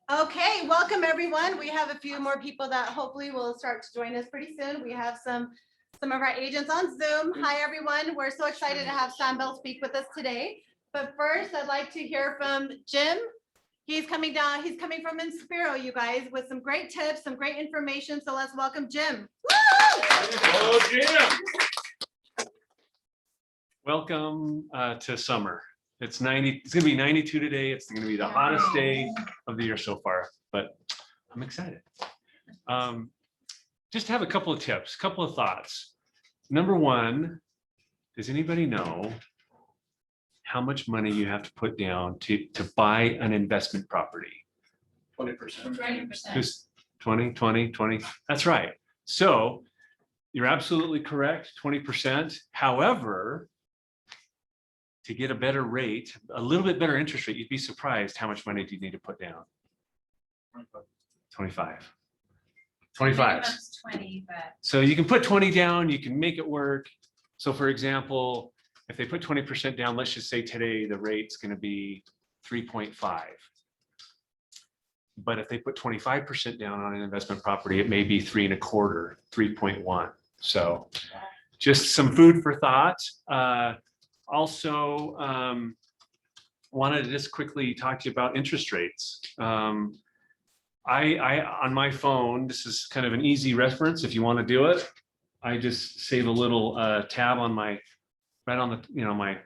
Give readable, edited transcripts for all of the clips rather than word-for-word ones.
Okay, welcome everyone. We have a few more people that hopefully will start to join us pretty soon. We have some of our agents on Zoom. Hi everyone. We're so excited to have Sam Bell speak with us today. But first, I'd like to hear from Jim. He's coming down. He's coming from Inspiro, you guys, with some great tips, some great information. So let's welcome Jim. Woo! Hello, Jim. Welcome to summer. It's 90. It's gonna be 92 today. It's gonna be the hottest day of the year so far. But I'm excited. Just have a couple of tips, a couple of thoughts. Number one, does anybody know how much money you have to put down to buy an investment property? 20%. 20%. Just 20. That's right. So you're absolutely correct, 20%. However, to get a better rate, a little bit better interest rate, you'd be surprised how much money do you need to put down? 25. 25. 20, but So you can put 20 down, you can make it work. So for example, if they put 20% down, let's just say today the rate's going to be 3.5. But if they put 25% down on an investment property, it may be 3.25, 3.1. So just some food for thought. Also, wanted to just quickly talk to you about interest rates. I on my phone, this is kind of an easy reference if you want to do it. I just save a little tab on my right on the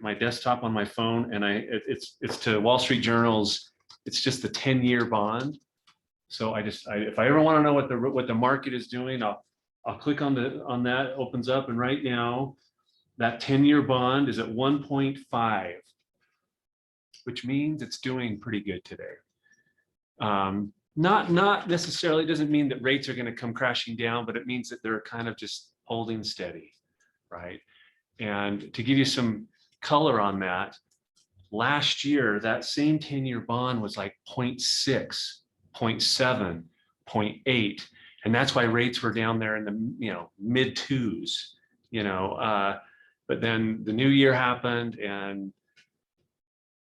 my desktop on my phone, and it's to Wall Street Journal's. It's just the 10-year bond. So if I ever want to know what the market is doing, I'll click on that. It opens up, and right now that 10-year bond is at 1.5, which means it's doing pretty good today. Not necessarily doesn't mean that rates are going to come crashing down, but it means that they're kind of just holding steady, right? And to give you some color on that, last year that same 10-year bond was like 0.6, 0.7, 0.8, and that's why rates were down there in the mid twos, but then the new year happened, and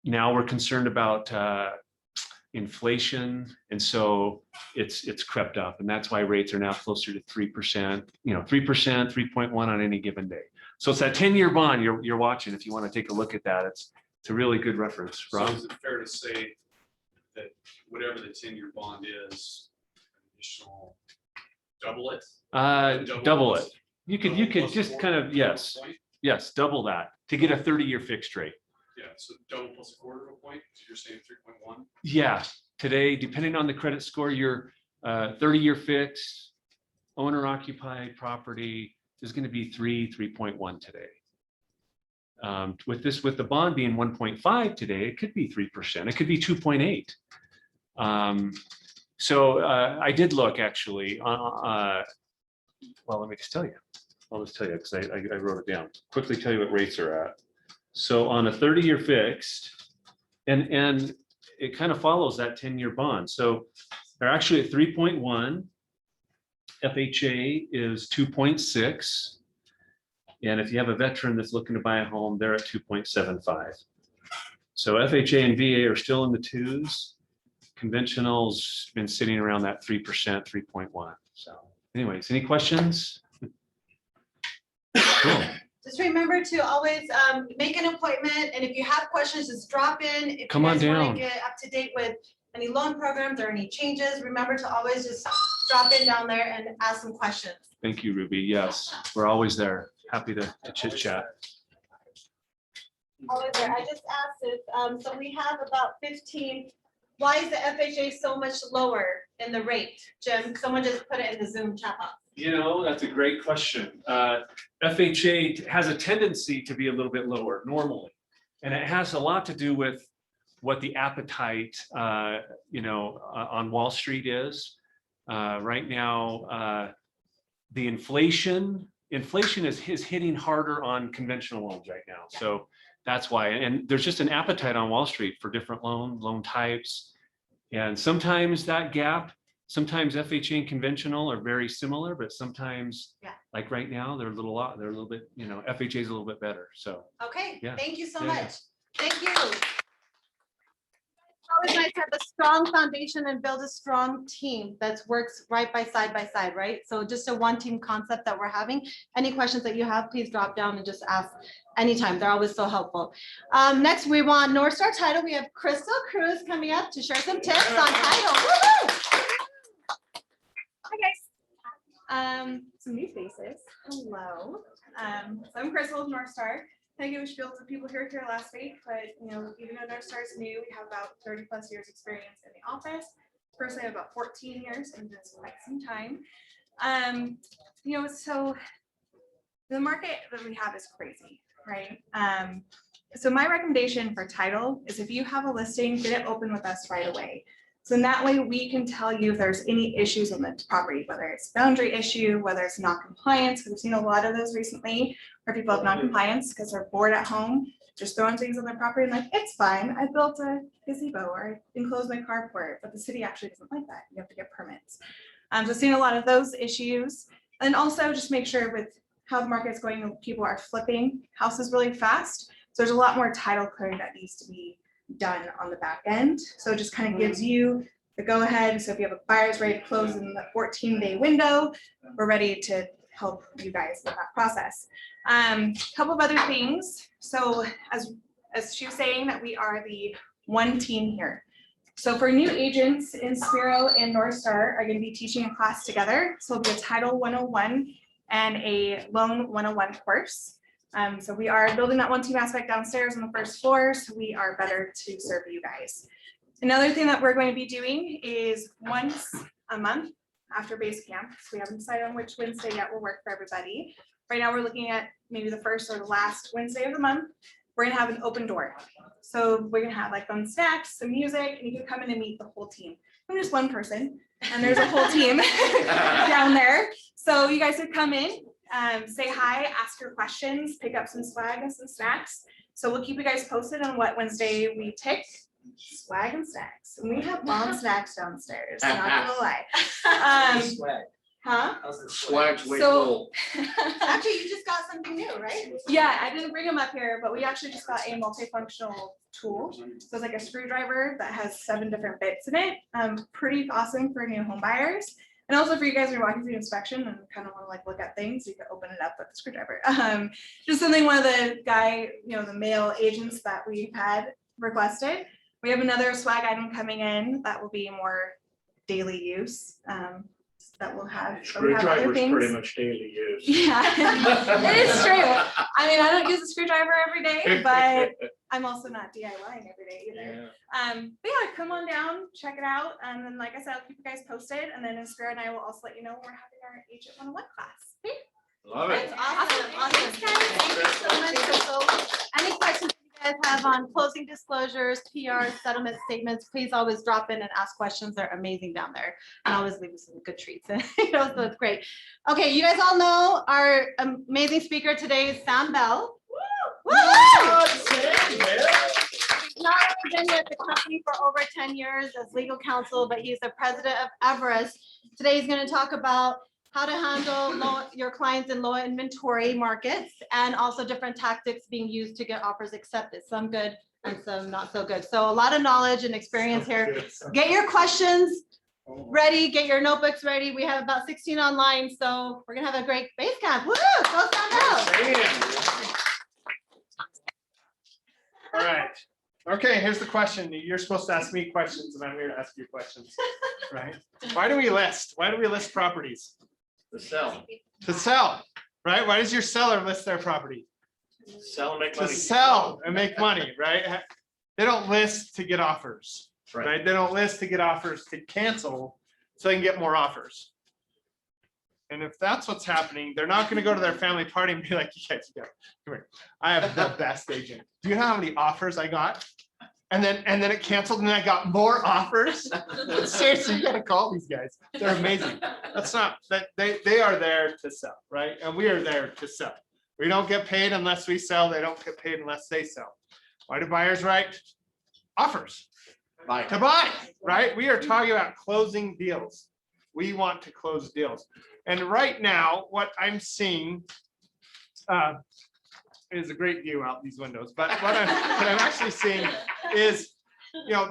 now we're concerned about inflation, and so it's crept up, and that's why rates are now closer to 3%, 3%, 3.1 on any given day. So it's that 10-year bond you're watching. If you want to take a look at that, it's a really good reference. Rob? So is it fair to say that whatever the 10-year bond is, additional double it? Double it. You could Plus just quarter, kind of, yes, point? yes, double that to get a 30-year fixed rate. Yeah, so double plus a quarter of a point, so you're saying 3.1? Yeah, today, depending on the credit score, your 30-year fixed, owner-occupied property is going to be 3.1 today. With the bond being 1.5 today, it could be 3%. It could be 2.8. So I did look actually. Well, let me just tell you. I'll just tell you because I wrote it down. Quickly tell you what rates are at. So on a 30-year fixed, and it kind of follows that 10-year bond. So they're actually at 3.1. FHA is 2.6. And if you have a veteran that's looking to buy a home, they're at 2.75. So FHA and VA are still in the twos. Conventional's been sitting around that 3%, 3.1. So anyways, any questions? Cool. Just remember to always make an appointment, and if you have questions, just drop in. If Come you on guys want down. to get up to date with any loan programs or any changes, remember to always just drop in down there and ask some questions. Thank you, Ruby. Yes, we're always there. Happy to chit chat. Always there. I just asked if, so we have about 15. Why is the FHA so much lower in the rate? Jim, someone just put it in the Zoom chat box. That's a great question. FHA has a tendency to be a little bit lower normally, and it has a lot to do with what the appetite, on Wall Street is. Right now, the inflation is hitting harder on conventional loans right now. So that's why, and there's just an appetite on Wall Street for different loan types. And sometimes that gap, sometimes FHA and conventional are very similar, but sometimes, like right now, they're a little bit, FHA is a little bit better. So Okay, yeah. thank you so Yeah. much. Thank you. always nice to have a strong foundation and build a strong team that works right by side, right? So just a one team concept that we're having. Any questions that you have, please drop down and just ask anytime. They're always so helpful. Next, we want North Star Title. We have Crystal Cruz coming up to share some tips on title. Woo-hoo! Hi guys. Some new faces. Hello. So I'm Crystal with North Star. I give a spiel to people here last week, but even though North Star is new, we have about 30 plus years experience in the office. Personally, I have about 14 years, and that's quite some time. So the market that we have is crazy, right? So my recommendation for title is if you have a listing, get it open with us right away. So in that way, we can tell you if there's any issues on the property, whether it's boundary issue, whether it's non-compliance, because we've seen a lot of those recently, where people have non-compliance because they're bored at home, just throwing things on their property and like, it's fine, I built a gazebo or I enclosed my carport, but the city actually doesn't like that. You have to get permits. So seeing a lot of those issues, and also just make sure with how the market is going, people are flipping houses really fast. So there's a lot more title clearing that needs to be done on the back end. So it just kind of gives you the go ahead. So if you have a buyer's ready to close in the 14-day window, we're ready to help you guys with that process. Couple of other things. So as she was saying, that we are the one team here. So for new agents, Inspiro and North Star are going to be teaching a class together. So it'll be a Title 101 and a Loan 101 course. So we are building that one team aspect downstairs on the first floor, so we are better to serve you guys. Another thing that we're going to be doing is once a month after base camp. So we haven't decided on which Wednesday yet will work for everybody. Right now we're looking at maybe the first or the last Wednesday of the month. We're gonna have an open door. So we're gonna have like fun snacks, some music, and you can come in and meet the whole team. I'm just one person, and there's a whole team down there. So you guys could come in, say hi, ask your questions, pick up some swag and some snacks. So we'll keep you guys posted on what Wednesday we take. Swag and snacks. And we have bomb snacks downstairs, not gonna lie. Huh? Swag's way So- cool. Actually, you just got something new, right? Yeah, I didn't bring them up here, but we actually just got a multifunctional tool. So it's like a screwdriver that has 7 different bits in it. Pretty awesome for new home buyers. And also for you guys who are walking through inspection and kind of want to like look at things, you can open it up with the screwdriver. Just something one of the the male agents that we've had requested. We have another swag item coming in that will be more daily use. That will have, but we have other Screwdriver's pretty things. much daily use. Yeah, it is true. I mean, I don't use a screwdriver every day, but I'm also not DIYing every day either. Yeah. But yeah, come on down, check it out. And then, like I said, I'll keep you guys posted. And then Inspira and I will also let you know when we're having our Agent 101 class. Love That's it. awesome. Awesome. Thank you so much, Crystal. Any questions you guys have on closing disclosures, PR, settlement statements, please always drop in and ask questions. They're amazing down there. And always leave us some good treats. So it's great. Okay, you guys all know our amazing speaker today is Sam Bell. Woo! He's not only been with the company for over 10 years as legal counsel, but he's the president of Everest. Today he's going to talk about how to handle your clients in low inventory markets and also different tactics being used to get offers accepted. Some good and some not so good. So a lot of knowledge and experience here. Get your questions ready, get your notebooks ready. We have about 16 online, so we're gonna have a great base camp. Woo! Go Sam Bell! All right. Okay, here's the question. You're supposed to ask me questions and I'm here to ask you questions, right? Why do we list? Why do we list properties? The sell. To sell, right? Why does your seller list their property? Sell and make To money. sell and make money, right? They don't list to get offers, right? They don't list to get offers to cancel so they can get more offers. And if that's what's happening, they're not gonna go to their family party and be like, you guys, come here. I have the best agent. Do you know how many offers I got? And then it canceled and I got more offers. Seriously, you gotta call these guys. They're amazing. That's not, that they are there to sell, right? And we are there to sell. We don't get paid unless we sell. They don't get paid unless they sell. Why do buyers write offers? Buy. To buy, right? We are talking about closing deals. We want to close deals. And right now, what I'm seeing is a great view out these windows. But what I'm actually seeing is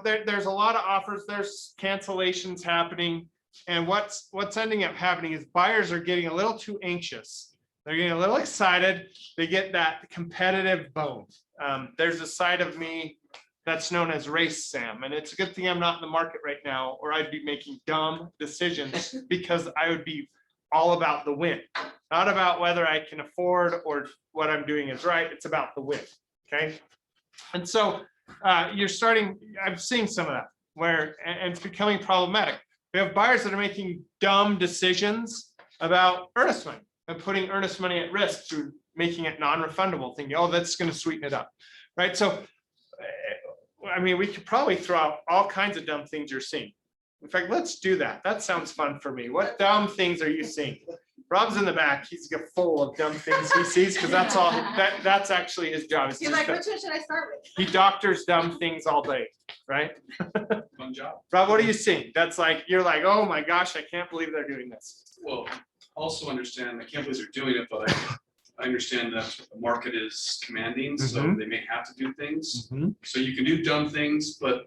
there's a lot of offers, there's cancellations happening. And what's ending up happening is buyers are getting a little too anxious. They're getting a little excited. They get that competitive bone. There's a side of me that's known as race Sam. And it's a good thing I'm not in the market right now, or I'd be making dumb decisions because I would be all about the win, not about whether I can afford or what I'm doing is right. It's about the win. Okay. And so I'm seeing some of that and it's becoming problematic. We have buyers that are making dumb decisions about earnest money and putting earnest money at risk through making it non-refundable, thinking, oh, that's going to sweeten it up. Right. So, I mean, we could probably throw out all kinds of dumb things you're seeing. In fact, let's do that. That sounds fun for me. What dumb things are you seeing? Rob's in the back. He's full of dumb things he sees because that's actually his job. You're like, which one should I start with? He doctors dumb things all day, right? Fun job. Rob, what are you seeing? That's like, you're like, oh my gosh, I can't believe they're doing this. Well, also understand, I can't believe they're doing it, but I understand that the market is commanding, so Mhm. they may have to do things. Mhm. So you can do dumb things, but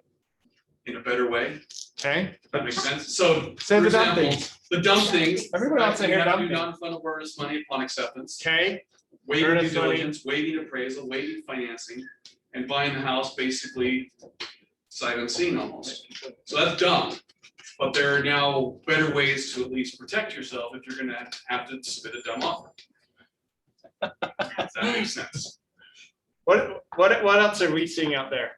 in a better way, Okay. if that makes sense. So, Say for the dumb example, things. the dumb things. Everybody wants to you hear have dumb do things. non-refundable earnest money upon acceptance, Okay. waiving due Earnest money. diligence, waiving appraisal, waiving financing, and buying the house basically sight unseen almost. So that's dumb. But there are now better ways to at least protect yourself if you're gonna have to submit a dumb offer. If that makes sense. What else are we seeing out there?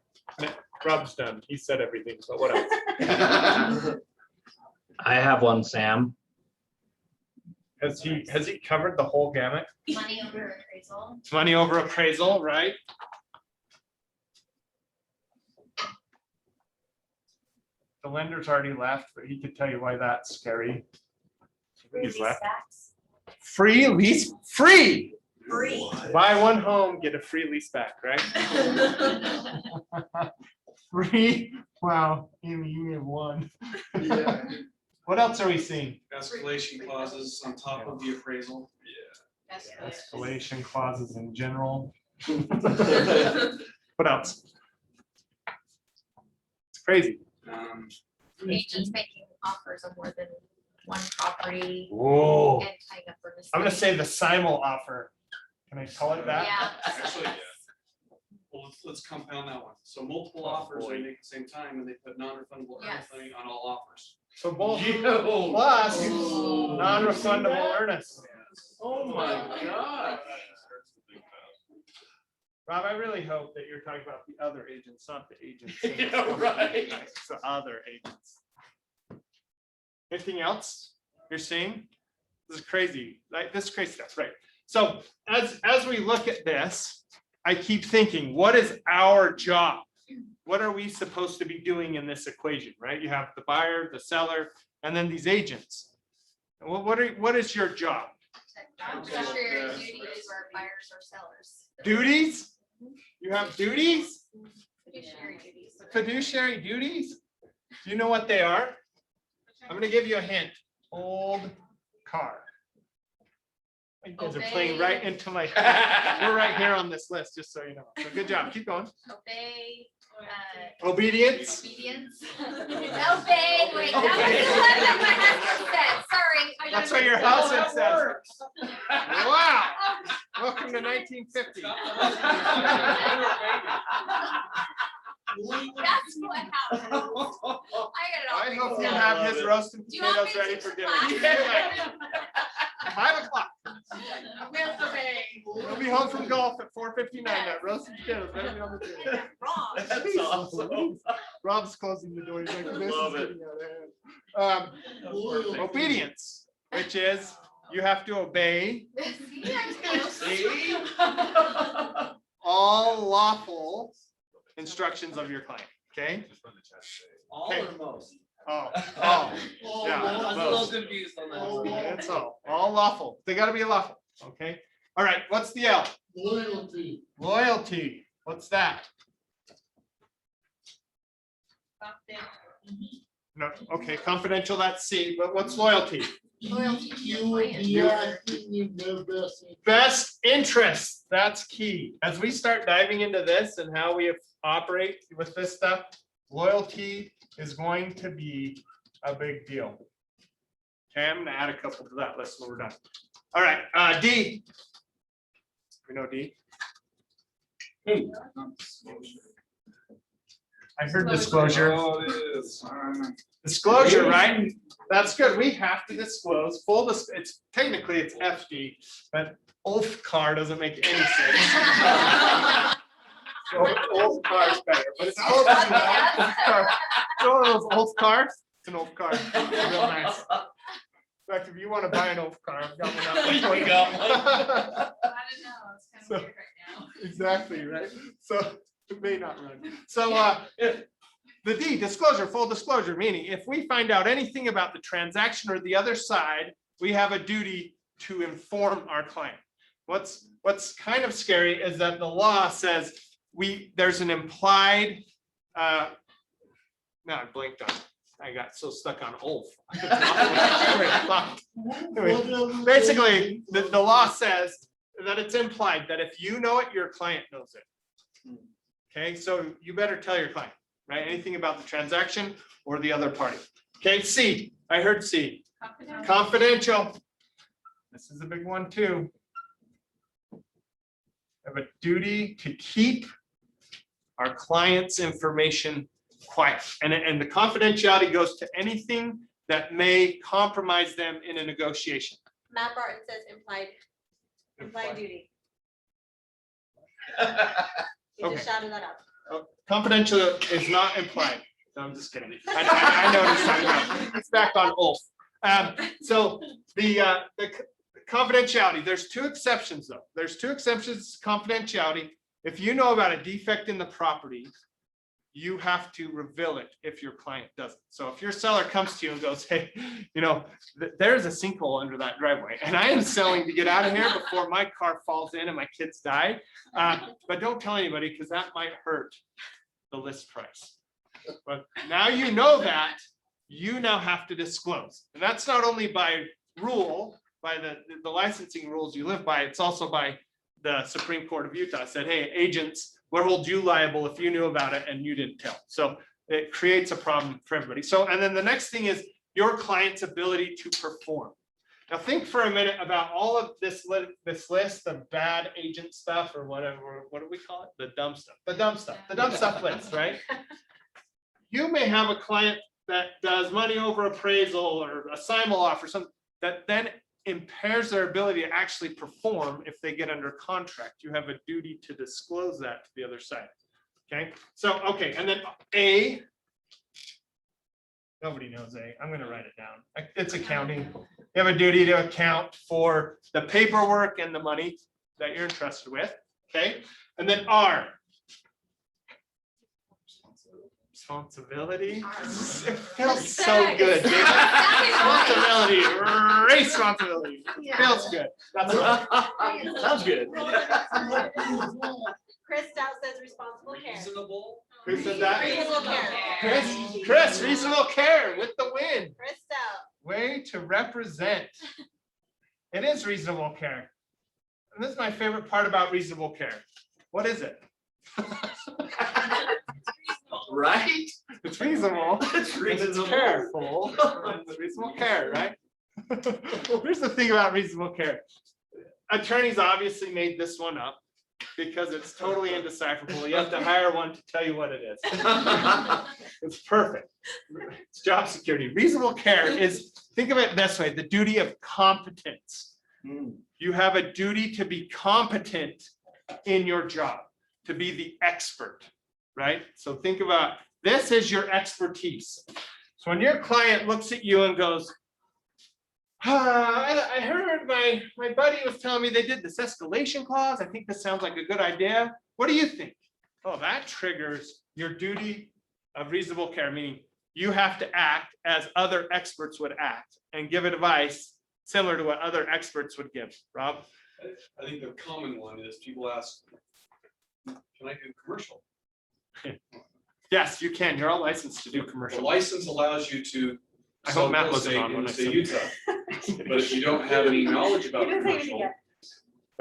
Rob's done. He said everything, but what else? I have one, Sam. Has he covered the whole gamut? Money over appraisal. Money over appraisal, right? The lender's already left, but he could tell you why that's scary. He's left. Free lease, free. Free. Buy one home, get a free lease back, right? Free, wow, Amy, you have one. What else are we seeing? Escalation clauses on top of the appraisal. Escalation clauses in general. What else? It's crazy. Agents making offers of more than one property Whoa. and tying up for. I'm gonna say the simul offer. Can I call it that? Yeah. Actually, yeah. Well, let's compound that one. So multiple offers they make at the same time and they put non-refundable Yes. earnest money on all offers. So both plus non-refundable earnest. Oh my God. Rob, I really hope that you're talking about the other agents, not the agents. Yeah, right. It's the other agents. Anything else you're seeing? This is crazy, like this is crazy stuff, right? So as we look at this, I keep thinking, what is our job? What are we supposed to be doing in this equation, right? You have the buyer, the seller, and then these agents. What is your job? Fiduciary duties or buyers or sellers. Duties? You have duties? Fiduciary duties. Fiduciary duties? Do you know what they are? I'm gonna give you a hint. Old car. You guys are playing right into my, we're right here on this list, just so you know. So good job, keep going. Obey. Obedience? Obedience. Obey, wait, that was what my husband said, sorry. I That's gotta what your make- husband says. Wow, welcome to 1950. That's what happened. I got it all. I hope you figured out. have his roasted Do you want me potatoes ready to for dinner. clap? 5 o'clock. Will obey. We'll be home from golf at 4:59. That roasted potatoes ready to be on the table. Wrong. That's awesome. Rob's closing the door. He's like, this is Love it. getting out of hand. Obedience, which is you have to obey See, I was close. See? all lawful instructions of your client. Okay? All or most? Oh, yeah, I'm a little most. confused on that. That's all lawful. They gotta be lawful. Okay? All right, what's the L? Loyalty. Loyalty. What's that? No, okay, confidential, that's C, but what's loyalty? Loyalty to your client. Best interest, that's key. As we start diving into this and how we operate with this stuff, loyalty is going to be a big deal. Okay, I'm gonna add a couple to that list when we're done. All right, D. We know D. I heard disclosure. Oh, it is. Disclosure, right? That's good. We have to disclose it's technically it's FD, but ULFCAR doesn't make any sense. So ULFCAR is better, but it's close enough. It's one of those ULFCARs. It's an ULFCAR. It's real nice. In fact, if you want to buy an ULFCAR, I've got one up. We got one. I don't know, it's kind So- of weird right now. Exactly, right? So it may not run. So the D, disclosure, full disclosure, meaning if we find out anything about the transaction or the other side, we have a duty to inform our client. What's kind of scary is that the law says there's an implied, now I blinked on it. I got so stuck on ULF. Anyway, basically, the law says that it's implied that if you know it, your client knows it. Okay, so you better tell your client, right? Anything about the transaction or the other party. Okay, C, I heard C, confidential. This is a big one too. Have a duty to keep our client's information quiet. And the confidentiality goes to anything that may compromise them in a negotiation. Matt Barton says implied duty. He just shouted that out. Confidential is not implied. No, I'm just kidding. I noticed. I know. It's back on ULF. So the confidentiality, there's two exceptions though. There's two exceptions to confidentiality. If you know about a defect in the property, you have to reveal it if your client doesn't. So if your seller comes to you and goes, hey, there's a sinkhole under that driveway and I am selling to get out of here before my car falls in and my kids die. But don't tell anybody because that might hurt the list price. But now you know that, you now have to disclose. And that's not only by rule, by the licensing rules you live by, it's also by the Supreme Court of Utah said, hey, agents, we'll hold you liable if you knew about it and you didn't tell. So it creates a problem for everybody. So, and then the next thing is your client's ability to perform. Now think for a minute about all of this list of bad agent stuff or whatever, what do we call it? The dumb stuff list, right? You may have a client that does money over appraisal or a simul offer, something that then impairs their ability to actually perform if they get under contract. You have a duty to disclose that to the other side. Okay, so, okay, and then A, nobody knows A, I'm gonna write it down. It's accounting. You have a duty to account for the paperwork and the money that you're entrusted with, okay? And then R. Responsibility. It feels so good. Responsibility, responsibility. Feels good. That's right. Sounds good. Chris Stout says responsible care. Reasonable. Who said that? Reasonable care. Chris, reasonable care with the win. Chris Stout. Way to represent. It is reasonable care. And this is my favorite part about reasonable care. What is it? Right? It's reasonable. It's It's reasonable. careful. It's reasonable care, right? Here's the thing about reasonable care. Attorneys obviously made this one up because it's totally indecipherable. You have to hire one to tell you what it is. It's perfect. It's job security. Reasonable care is, think of it this way, the duty of competence. You have a duty to be competent in your job, to be the expert, right? So think about, this is your expertise. So when your client looks at you and goes, I heard my buddy was telling me they did this escalation clause. I think this sounds like a good idea. What do you think? Oh, that triggers your duty of reasonable care, meaning you have to act as other experts would act and give advice similar to what other experts would give. Rob? I think the common one is people ask, can I do commercial? Yes, you can. You're all licensed to do The commercial. license allows you to I sell hope Matt real wasn't estate on when in I the state said of Utah. But if you don't have any knowledge about He didn't say anything commercial, yet.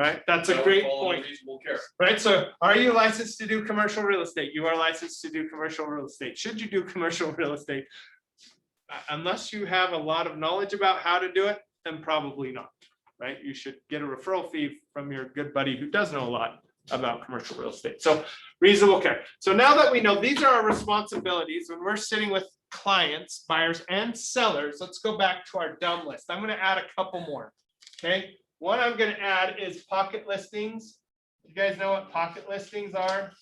right? That's a That would great fall under point, Reasonable care. right? So are you licensed to do commercial real estate? You are licensed to do commercial real estate. Should you do commercial real estate? Unless you have a lot of knowledge about how to do it, then probably not, right? You should get a referral fee from your good buddy who does know a lot about commercial real estate. So reasonable care. So now that we know these are our responsibilities when we're sitting with clients, buyers and sellers, let's go back to our dumb list. I'm going to add a couple more. Okay. What I'm going to add is pocket listings. You guys know what pocket listings are?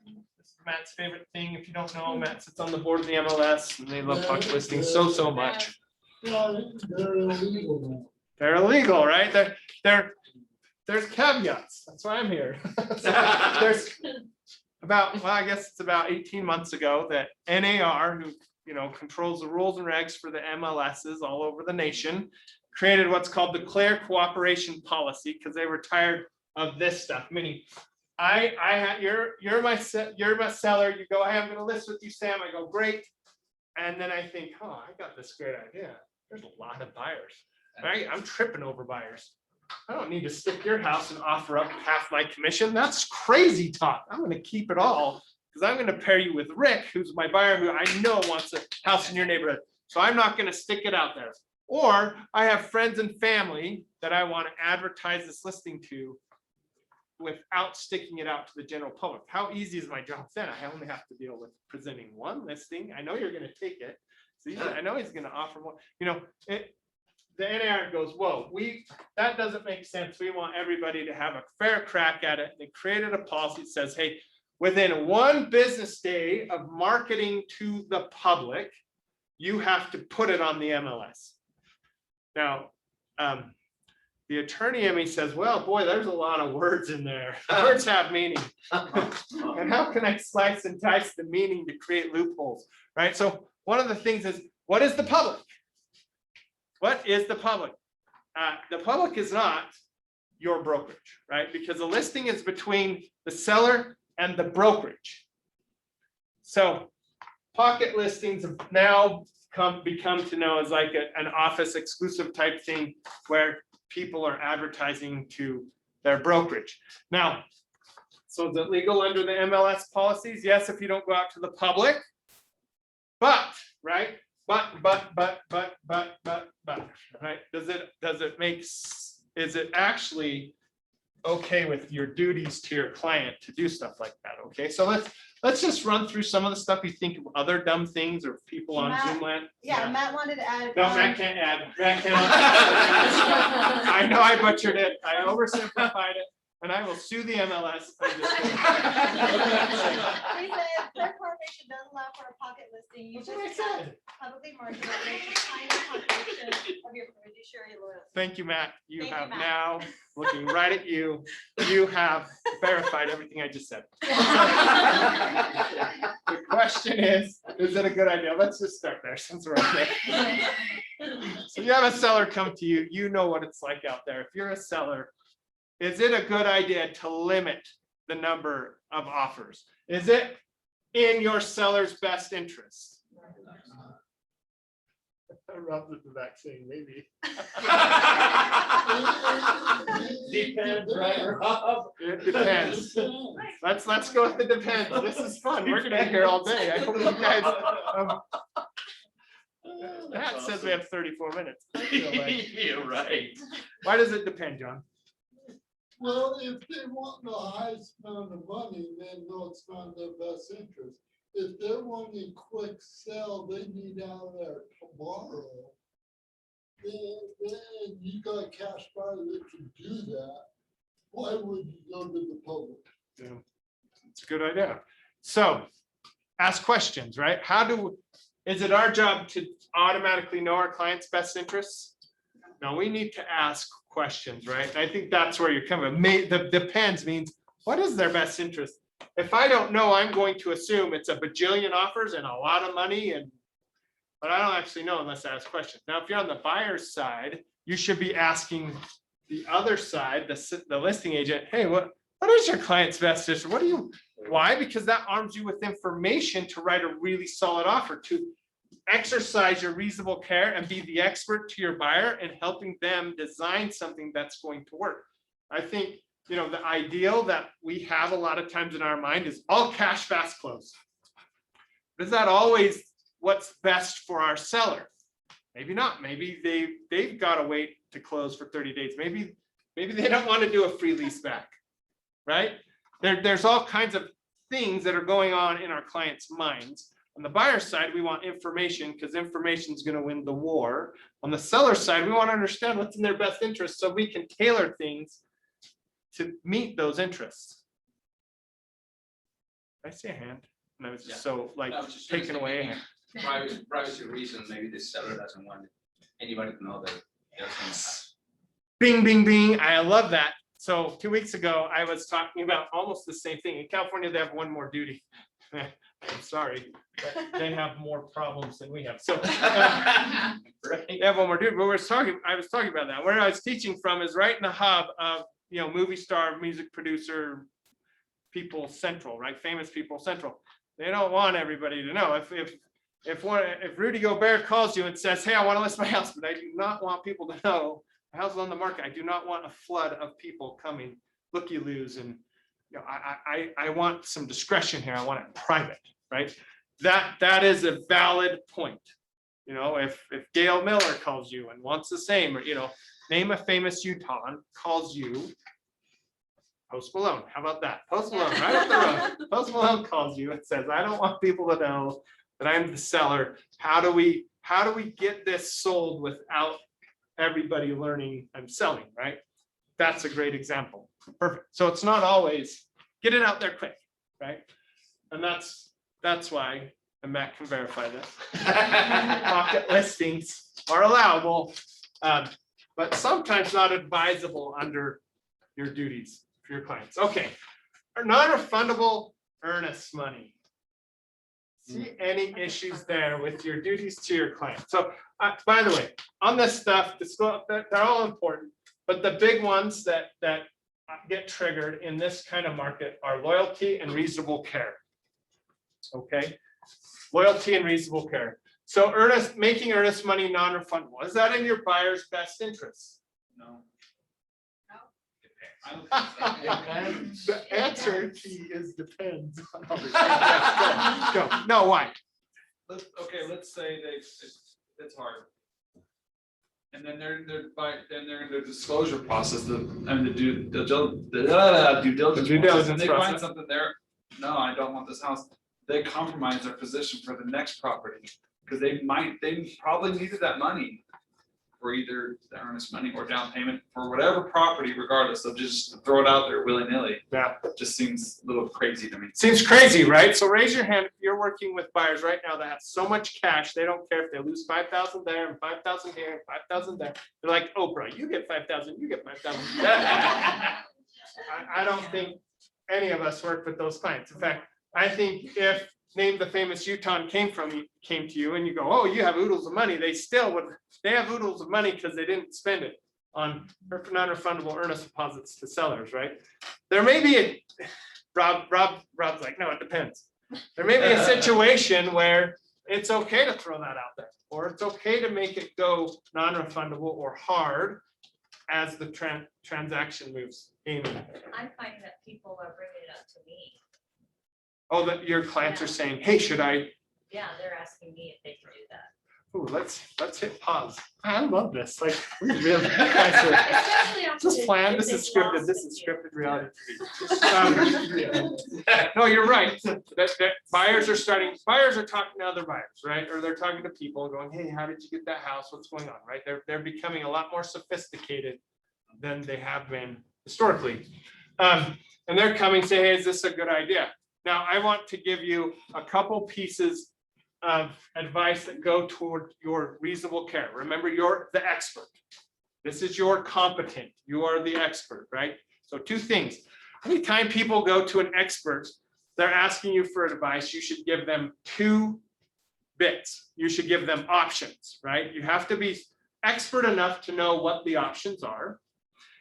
This is Matt's favorite thing. If you don't know, Matt sits on the board of the MLS and they love pocket listings so much. They're illegal. They're illegal, right? There's caveats. That's why I'm here. There's about, well, I guess it's about 18 months ago that NAR, who controls the rules and regs for the MLSs all over the nation, created what's called the Declare Cooperation Policy because they were tired of this stuff. Meaning, you're my seller. You go, hey, I'm going to list with you, Sam. I go, great. And then I think, oh, I got this great idea. There's a lot of buyers, right? I'm tripping over buyers. I don't need to stick your house and offer up half my commission. That's crazy talk. I'm going to keep it all because I'm going to pair you with Rick, who's my buyer, who I know wants a house in your neighborhood. So I'm not going to stick it out there. Or I have friends and family that I want to advertise this listing to without sticking it out to the general public. How easy is my job then? I only have to deal with presenting one listing. I know you're going to take it. So I know he's going to offer one. The NAR goes, whoa, that doesn't make sense. We want everybody to have a fair crack at it. They created a policy that says, hey, within one business day of marketing to the public, you have to put it on the MLS. Now, the attorney in me says, well, boy, there's a lot of words in there. Words have meaning. And how can I slice and dice the meaning to create loopholes, right? So one of the things is, what is the public? What is the public? The public is not your brokerage, right? Because the listing is between the seller and the brokerage. So pocket listings have now become to know as like an office exclusive type thing where people are advertising to their brokerage. Now, so is it legal under the MLS policies? Yes, if you don't go out to the public. But, right? But, right? Is it actually okay with your duties to your client to do stuff like that? Okay, so let's just run through some of the stuff you think of other dumb things or people on Matt, Zoom land. Yeah, Matt wanted to add. No, Matt can't add. Matt cannot. I know I butchered it. I oversimplified it, and I will sue the MLS. I'm just kidding. He said, per corporation does allow for a pocket listing. You That's just what I have said. publicly market it, make a kind of contribution of your fiduciary loyalty. Thank you, Matt. You Thank you, have Matt. now, looking right at you, you have verified everything I just said. The question is it a good idea? Let's just start there since we're up there. So you have a seller come to you, you know what it's like out there. If you're a seller, is it a good idea to limit the number of offers? Is it in your seller's best interest? Rob's at the back saying maybe. Depends, right, Rob? It depends. Let's go with the depends. This is fun. We're gonna be here all day. I hope you guys. That says we have 34 minutes. I feel like. You're right. Why does it depend, John? Well, if they want the highest amount of money, then no, it's not in their best interest. If they're wanting quick sell, they need out of there tomorrow. Then you got a cash buyer that can do that. Why would you go to the public? Yeah, it's a good idea. So ask questions, right? Is it our job to automatically know our client's best interests? No, we need to ask questions, right? And I think that's where you're coming. The depends means what is their best interest? If I don't know, I'm going to assume it's a bajillion offers and a lot of money, but I don't actually know unless I ask questions. Now, if you're on the buyer's side, you should be asking the other side, the listing agent, hey, what is your client's best interest? Why? Because that arms you with information to write a really solid offer, to exercise your reasonable care and be the expert to your buyer and helping them design something that's going to work. I think, you know, the ideal that we have a lot of times in our mind is all cash, fast close. But is that always what's best for our seller? Maybe not. Maybe they've got to wait to close for 30 days. Maybe they don't want to do a free lease back, right? There's all kinds of things that are going on in our clients' minds. On the buyer side, we want information because information is going to win the war. On the seller side, we want to understand what's in their best interest so we can tailor things to meet those interests. I see a hand, and I was just so like I was just gonna taken say, away. maybe privacy reason, maybe the seller doesn't want anybody to know that there's Bing, bing, bing. I love that. So 2 weeks ago, I was talking about almost the same thing. In California, they have one more duty. I'm sorry, but they have more problems than we have. So they have one more duty, but I was talking about that. Where I was teaching from is right in the hub of, you know, movie star, music producer, people central, right? Famous people central. They don't want everybody to know. If Rudy Gobert calls you and says, hey, I want to list my house, but I do not want people to know my house is on the market. I do not want a flood of people coming, looky-loos, and you know, I want some discretion here. I want it private, right? That is a valid point. You know, if Gail Miller calls you and wants the same, or you know, name a famous Utah calls you. Post Malone, how about that? Post Malone, right up the road. Post Malone calls you and says, I don't want people to know that I'm the seller. How do we get this sold without everybody learning I'm selling, right? That's a great example. Perfect. So it's not always get it out there quick, right? And that's why, and Matt can verify this. Pocket listings are allowable, but sometimes not advisable under your duties for your clients. Okay, non-refundable earnest money. See any issues there with your duties to your client? So, by the way, on this stuff, they're all important, but the big ones that get triggered in this kind of market are loyalty and reasonable care. Okay, loyalty and reasonable care. So making earnest money non-refundable, is that in your buyer's best interest? no. The answer is depends. Go. No, why? Let's say it's hard. And then they're in the disclosure process, the due diligence Due process, diligence and they find process. something there, no, I don't want this house. They compromise their position for the next property, because they probably needed that money for either the earnest money or down payment for whatever property, regardless of just throw it out there willy-nilly. Yeah. Just seems a little crazy to me. Seems crazy, right? So raise your hand if you're working with buyers right now that have so much cash, they don't care if they lose 5,000 there and 5,000 here and 5,000 there. They're like, Oprah, you get 5,000, you get 5,000. I don't think any of us work with those clients. In fact, I think if name the famous Utah came to you and you go, oh, you have oodles of money, they have oodles of money because they didn't spend it on non-refundable earnest deposits to sellers, right? There may be Rob's like, no, it depends. There may be a situation where it's okay to throw that out there, or it's okay to make it go non-refundable or hard as the transaction moves. Amy. I'm finding that people are bringing it up to me. Oh, that your clients are saying, hey, should I? Yeah, they're asking me if they can do that. Ooh, let's hit pause. I love this. Like, we really, guys are- Especially after this is planned, if this is they've scripted, lost this it is here. scripted reality. No, you're right. That buyers are talking to other buyers, right? Or they're talking to people going, hey, how did you get that house? What's going on, right? They're becoming a lot more sophisticated than they have been historically. And they're coming, say, hey, is this a good idea? Now, I want to give you a couple pieces of advice that go toward your reasonable care. Remember, you're the expert. This is your competent. You are the expert, right? So 2 things. Anytime people go to an expert, they're asking you for advice, you should give them 2 bits. You should give them options, right? You have to be expert enough to know what the options are.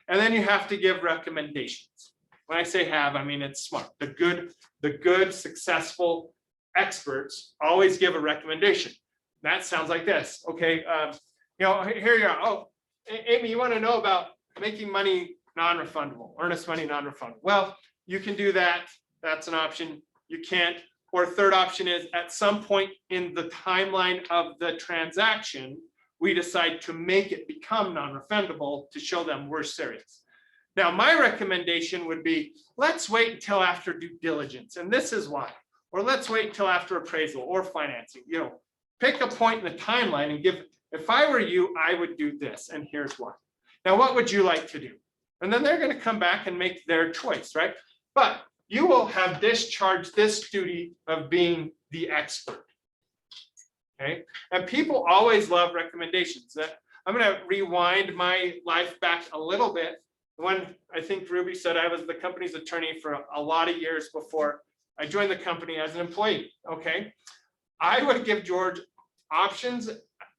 And then you have to give recommendations. When I say have, I mean it's smart. The good, successful experts always give a recommendation. That sounds like this. Okay, here you are. Oh, Amy, you want to know about making money non-refundable, earnest money, non-refundable. Well, you can do that. That's an option. You can't. Or third option is at some point in the timeline of the transaction, we decide to make it become non-refundable to show them we're serious. Now, my recommendation would be, let's wait until after due diligence, and this is why. Or let's wait until after appraisal or financing, pick a point in the timeline and give, if I were you, I would do this, and here's why. Now, what would you like to do? And then they're gonna come back and make their choice, right? But you will have discharged this duty of being the expert. Okay, and people always love recommendations. I'm gonna rewind my life back a little bit. When I think Ruby said I was the company's attorney for a lot of years before I joined the company as an employee, okay? I would give George options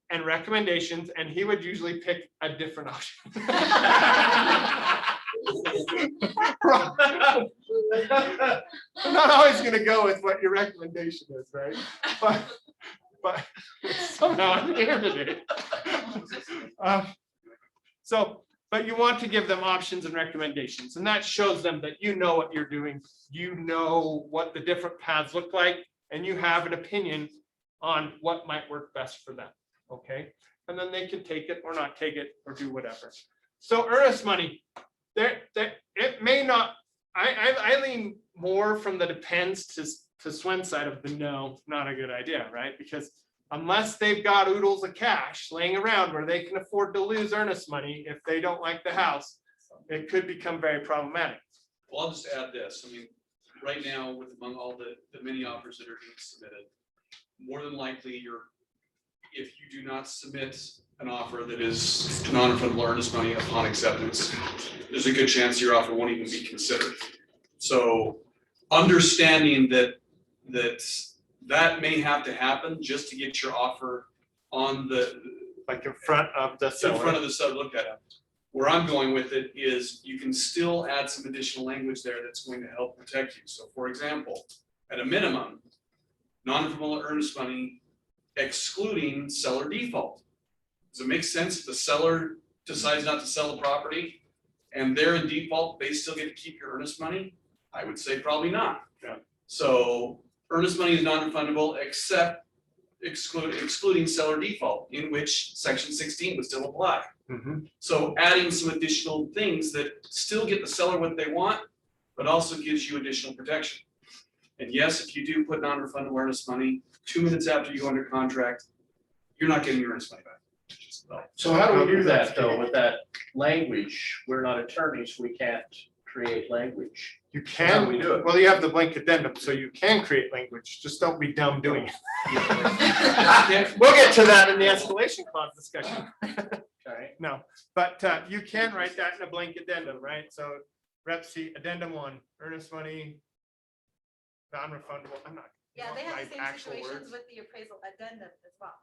and recommendations, and he would usually pick a different option. I'm not always gonna go with what your recommendation is, right? But somehow I'm here today. But you want to give them options and recommendations, and that shows them that you know what you're doing. You know what the different paths look like, and you have an opinion on what might work best for them, okay? And then they can take it or not take it or do whatever. So earnest money, it may not, I lean more from the depends to Swen's side of the no, not a good idea, right? Because unless they've got oodles of cash laying around where they can afford to lose earnest money if they don't like the house, it could become very problematic. Well, I'll just add this. I mean, right now, with among all the many offers that are being submitted, more than likely if you do not submit an offer that is non-refundable earnest money upon acceptance, there's a good chance your offer won't even be considered. So understanding that may have to happen just to get your offer on Like in front of the seller. in front of the seller looked at. Where I'm going with it is you can still add some additional language there that's going to help protect you. So for example, at a minimum, non-refundable earnest money excluding seller default. Does it make sense if the seller decides not to sell the property and they're in default, they still get to keep your earnest money? I would say probably not. Yeah. So earnest money is non-refundable except excluding seller default, in which section 16 would still apply. Mhm. So adding some additional things that still get the seller what they want, but also gives you additional protection. And yes, if you do put non-refundable earnest money, 2 minutes after you go under contract, you're not getting your earnest money back. So how do we do that though with that language? We're not attorneys, we can't create language. You So how can, do we do it? well, you have the blank addendum, so you can create language, just don't be dumb doing it. We'll get to that in the escalation clause discussion. Okay. No, but you can write that in a blank addendum, right? So Rep C, addendum 1, earnest money, non-refundable, I'm not. Yeah, they have my the same actual situations words. with the appraisal addendum as well,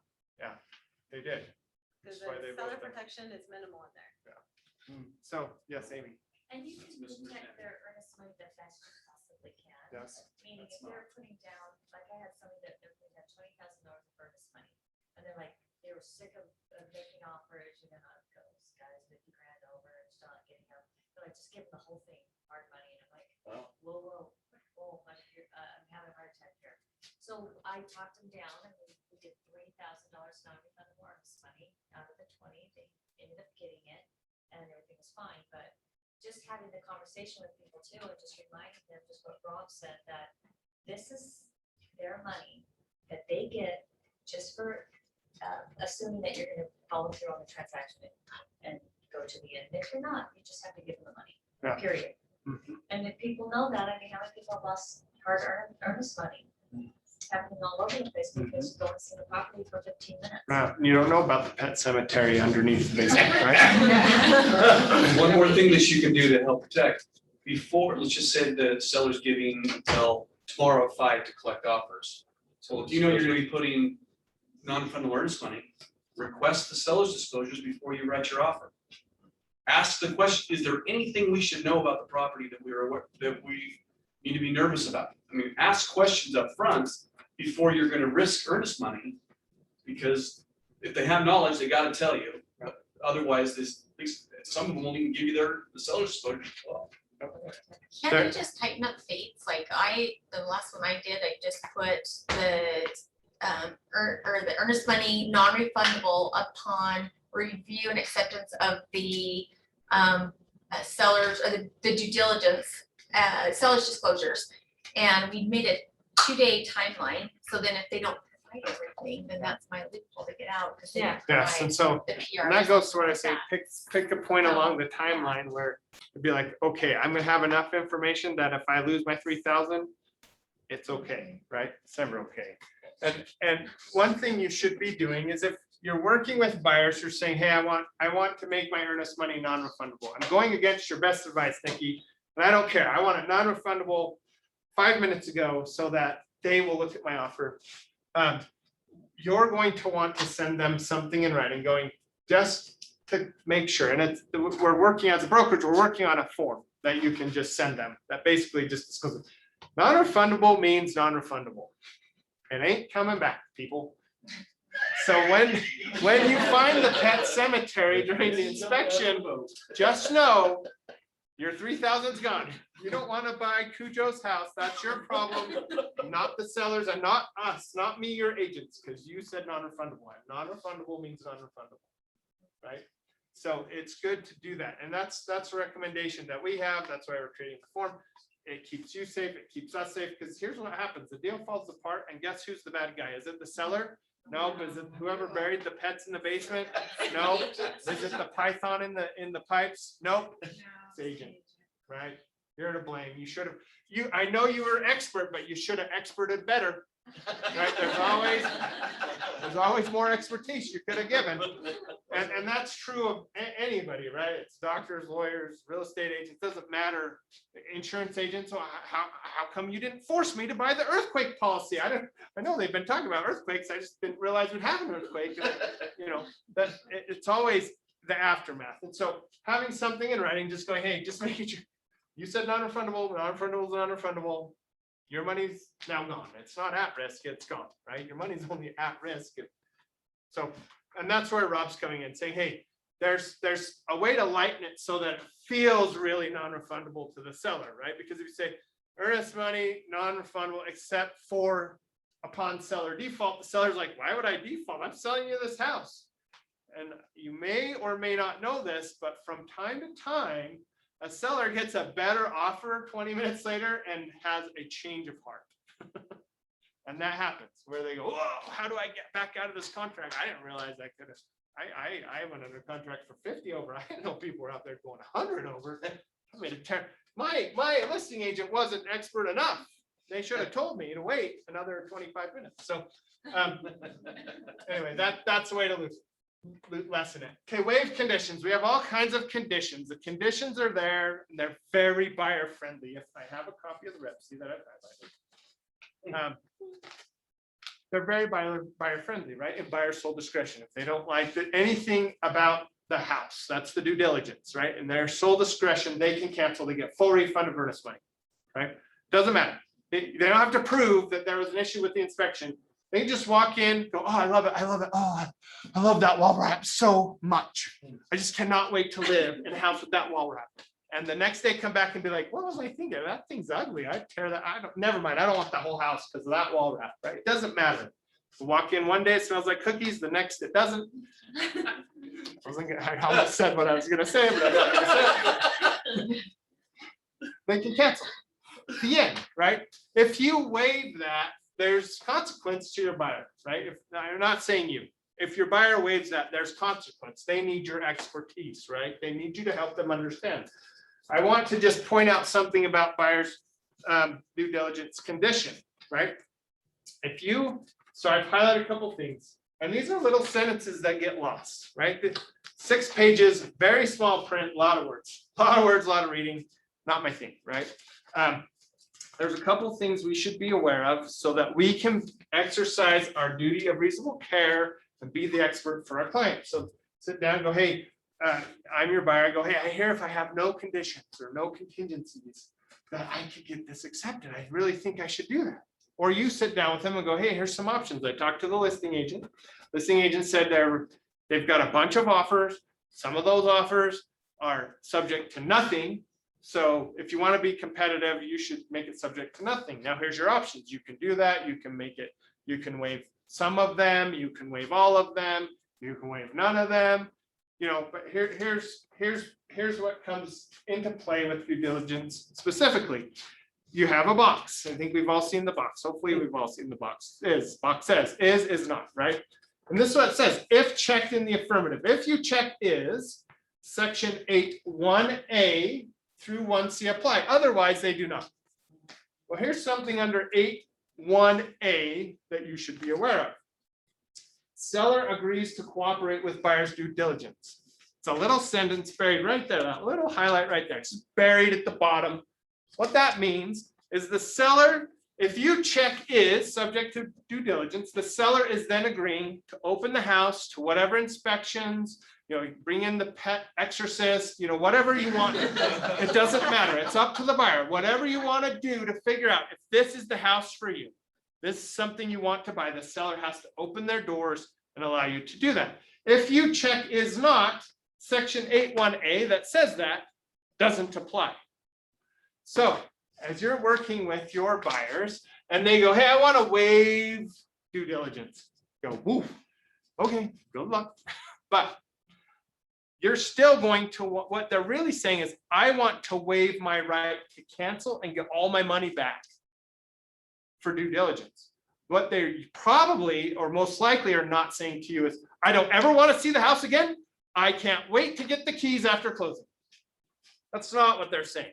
They did. because That's why they the seller wrote that. protection is minimal in there. So, yes, Amy, And you can protect their earnest money the best you possibly can. yes. Meaning if they're putting down, like I had somebody that they're putting down $20,000 of earnest money. And they're like, they were sick of making offers, you know how it goes, guys, 50 grand over and still not getting them. They're like, just give them the whole thing, hard money. And I'm like, Wow. whoa, I'm having a heart attack here. So I talked them down and we did $3,000 non-refundable earnest money out of the 20. They ended up getting it and everything was fine, but just having the conversation with people too, and just reminding them just what Rob said, that this is their money that they get just for assuming that you're gonna follow through on the transaction and go to the end. If you're not, you just have to give them the money, Yeah. period. Mhm. And if people know that, I mean, how many people have lost hard earnest money? Happening all over the place because you go and see the property for 15 minutes. Now, you don't know about the pet cemetery underneath the basement, right? One more thing that you can do to help protect, before, let's just say the seller's giving until tomorrow at 5 to collect offers. So if you know you're gonna be putting non-refundable earnest money, request the seller's disclosures before you write your offer. Ask the question, is there anything we should know about the property that we need to be nervous about? I mean, ask questions up front before you're gonna risk earnest money, because if they have knowledge, they gotta tell you. Otherwise, it's some of them won't even give you the seller's exposure as well. Can't you just tighten up dates? Like the last one I did, I just put the, or the earnest money non-refundable upon review and acceptance of the, sellers, or the due diligence, seller's disclosures. And we made a 2-day timeline, so then if they don't provide everything, then that's my loophole to get out. 'Cause they didn't Yes, and provide so, the PR and that goes to or what I say, something pick a point along the timeline where it'd be like, okay, I'm gonna have enough information that if I lose my 3,000, it's okay, right? It's never okay. And one thing you should be doing is if you're working with buyers, you're saying, hey, I want to make my earnest money non-refundable. I'm going against your best advice, Nikki, and I don't care. I want it non-refundable 5 minutes ago so that they will look at my offer. You're going to want to send them something in writing going, just to make sure, and we're working as a brokerage, we're working on a form that you can just send them, that basically just discloses. Non-refundable means non-refundable. It ain't coming back, people. So when you find the pet cemetery during the inspection, just know your 3,000's gone. You don't want to buy Cujo's house. That's your problem, not the sellers and not us, not me, your agents, because you said non-refundable. Non-refundable means non-refundable, right? So it's good to do that. And that's a recommendation that we have. That's why we're creating the form. It keeps you safe. It keeps us safe, because here's what happens. The deal falls apart, and guess who's the bad guy? Is it the seller? No. Is it whoever buried the pets in the basement? No. Is it the python in the pipes? Nope. It's agent, right? You're to blame. You should have, I know you were expert, but you should have experted better. Right? There's always more expertise you could have given. And that's true of anybody, right? It's doctors, lawyers, real estate agents, doesn't matter. Insurance agents, so how come you didn't force me to buy the earthquake policy? I know they've been talking about earthquakes. I just didn't realize we'd have an earthquake. That it's always the aftermath. And so having something in writing, just going, hey, just making sure you said non-refundable, non-refundable is non-refundable. Your money's now gone. It's not at risk, it's gone, right? Your money's only at risk. So, and that's where Rob's coming in saying, hey, there's a way to lighten it so that it feels really non-refundable to the seller, right? Because if you say earnest money, non-refundable, except for upon seller default, the seller's like, why would I default? I'm selling you this house. And you may or may not know this, but from time to time, a seller gets a better offer 20 minutes later and has a change of heart. And that happens where they go, whoa, how do I get back out of this contract? I didn't realize I could have. I went under contract for 50 over. I didn't know people were out there going 100 over. I made my listing agent wasn't expert enough. They should have told me to wait another 25 minutes. So anyway, that's the way to lessen it. Okay, waive conditions. We have all kinds of conditions. The conditions are there and they're very buyer friendly. If I have a copy of the rep, see that I've highlighted. They're very buyer friendly, right? And buyer sole discretion. If they don't like anything about the house, that's the due diligence, right? And their sole discretion, they can cancel. They get full refund of earnest money, right? Doesn't matter. They don't have to prove that there was an issue with the inspection. They just walk in, go, oh, I love it. I love it. Oh, I love that wall wrap so much. I just cannot wait to live in a house with that wall wrap. And the next day come back and be like, what was I thinking? That thing's ugly. I'd tear that. Never mind. I don't want the whole house because of that wall wrap, right? It doesn't matter. You walk in one day, it smells like cookies. The next, it doesn't. I almost said what I was going to say, but I'm not going to say it. They can cancel. The end, right? If you waive that, there's consequence to your buyer, right? I'm not saying you. If your buyer waives that, there's consequence. They need your expertise, right? They need you to help them understand. I want to just point out something about buyer's due diligence condition, right? So I've highlighted a couple things, and these are little sentences that get lost, right? 6 pages, very small print, a lot of words, a lot of reading, not my thing, right? There's a couple things we should be aware of so that we can exercise our duty of reasonable care and be the expert for our client. So sit down and go, hey, I'm your buyer. I go, hey, I hear if I have no conditions or no contingencies that I could get this accepted. I really think I should do that. Or you sit down with them and go, hey, here's some options. I talked to the listing agent. Listing agent said they've got a bunch of offers. Some of those offers are subject to nothing. So if you want to be competitive, you should make it subject to nothing. Now, here's your options. You can do that. You can make it, you can waive some of them, you can waive all of them, you can waive none of them, but here's what comes into play with due diligence specifically. You have a box. I think we've all seen the box. Hopefully we've all seen the box. Box says is not, right? And this is what it says, if checked in the affirmative. If you check is, section 8(1)(a) through 1(c) apply. Otherwise, they do not. Well, here's something under 8(1)(a) that you should be aware of. Seller agrees to cooperate with buyer's due diligence. It's a little sentence buried right there, that little highlight right there. It's buried at the bottom. What that means is the seller, if you check is subject to due diligence, the seller is then agreeing to open the house to whatever inspections, bring in the pet exorcist, whatever you want. It doesn't matter. It's up to the buyer. Whatever you want to do to figure out if this is the house for you, this is something you want to buy, the seller has to open their doors and allow you to do that. If you check is not, section 8(1)(a) that says that doesn't apply. So as you're working with your buyers and they go, hey, I want to waive due diligence, go, woof, okay, good luck. But you're still going to, what they're really saying is, I want to waive my right to cancel and get all my money back for due diligence. What they probably, or most likely are not saying to you is, I don't ever want to see the house again. I can't wait to get the keys after closing. That's not what they're saying.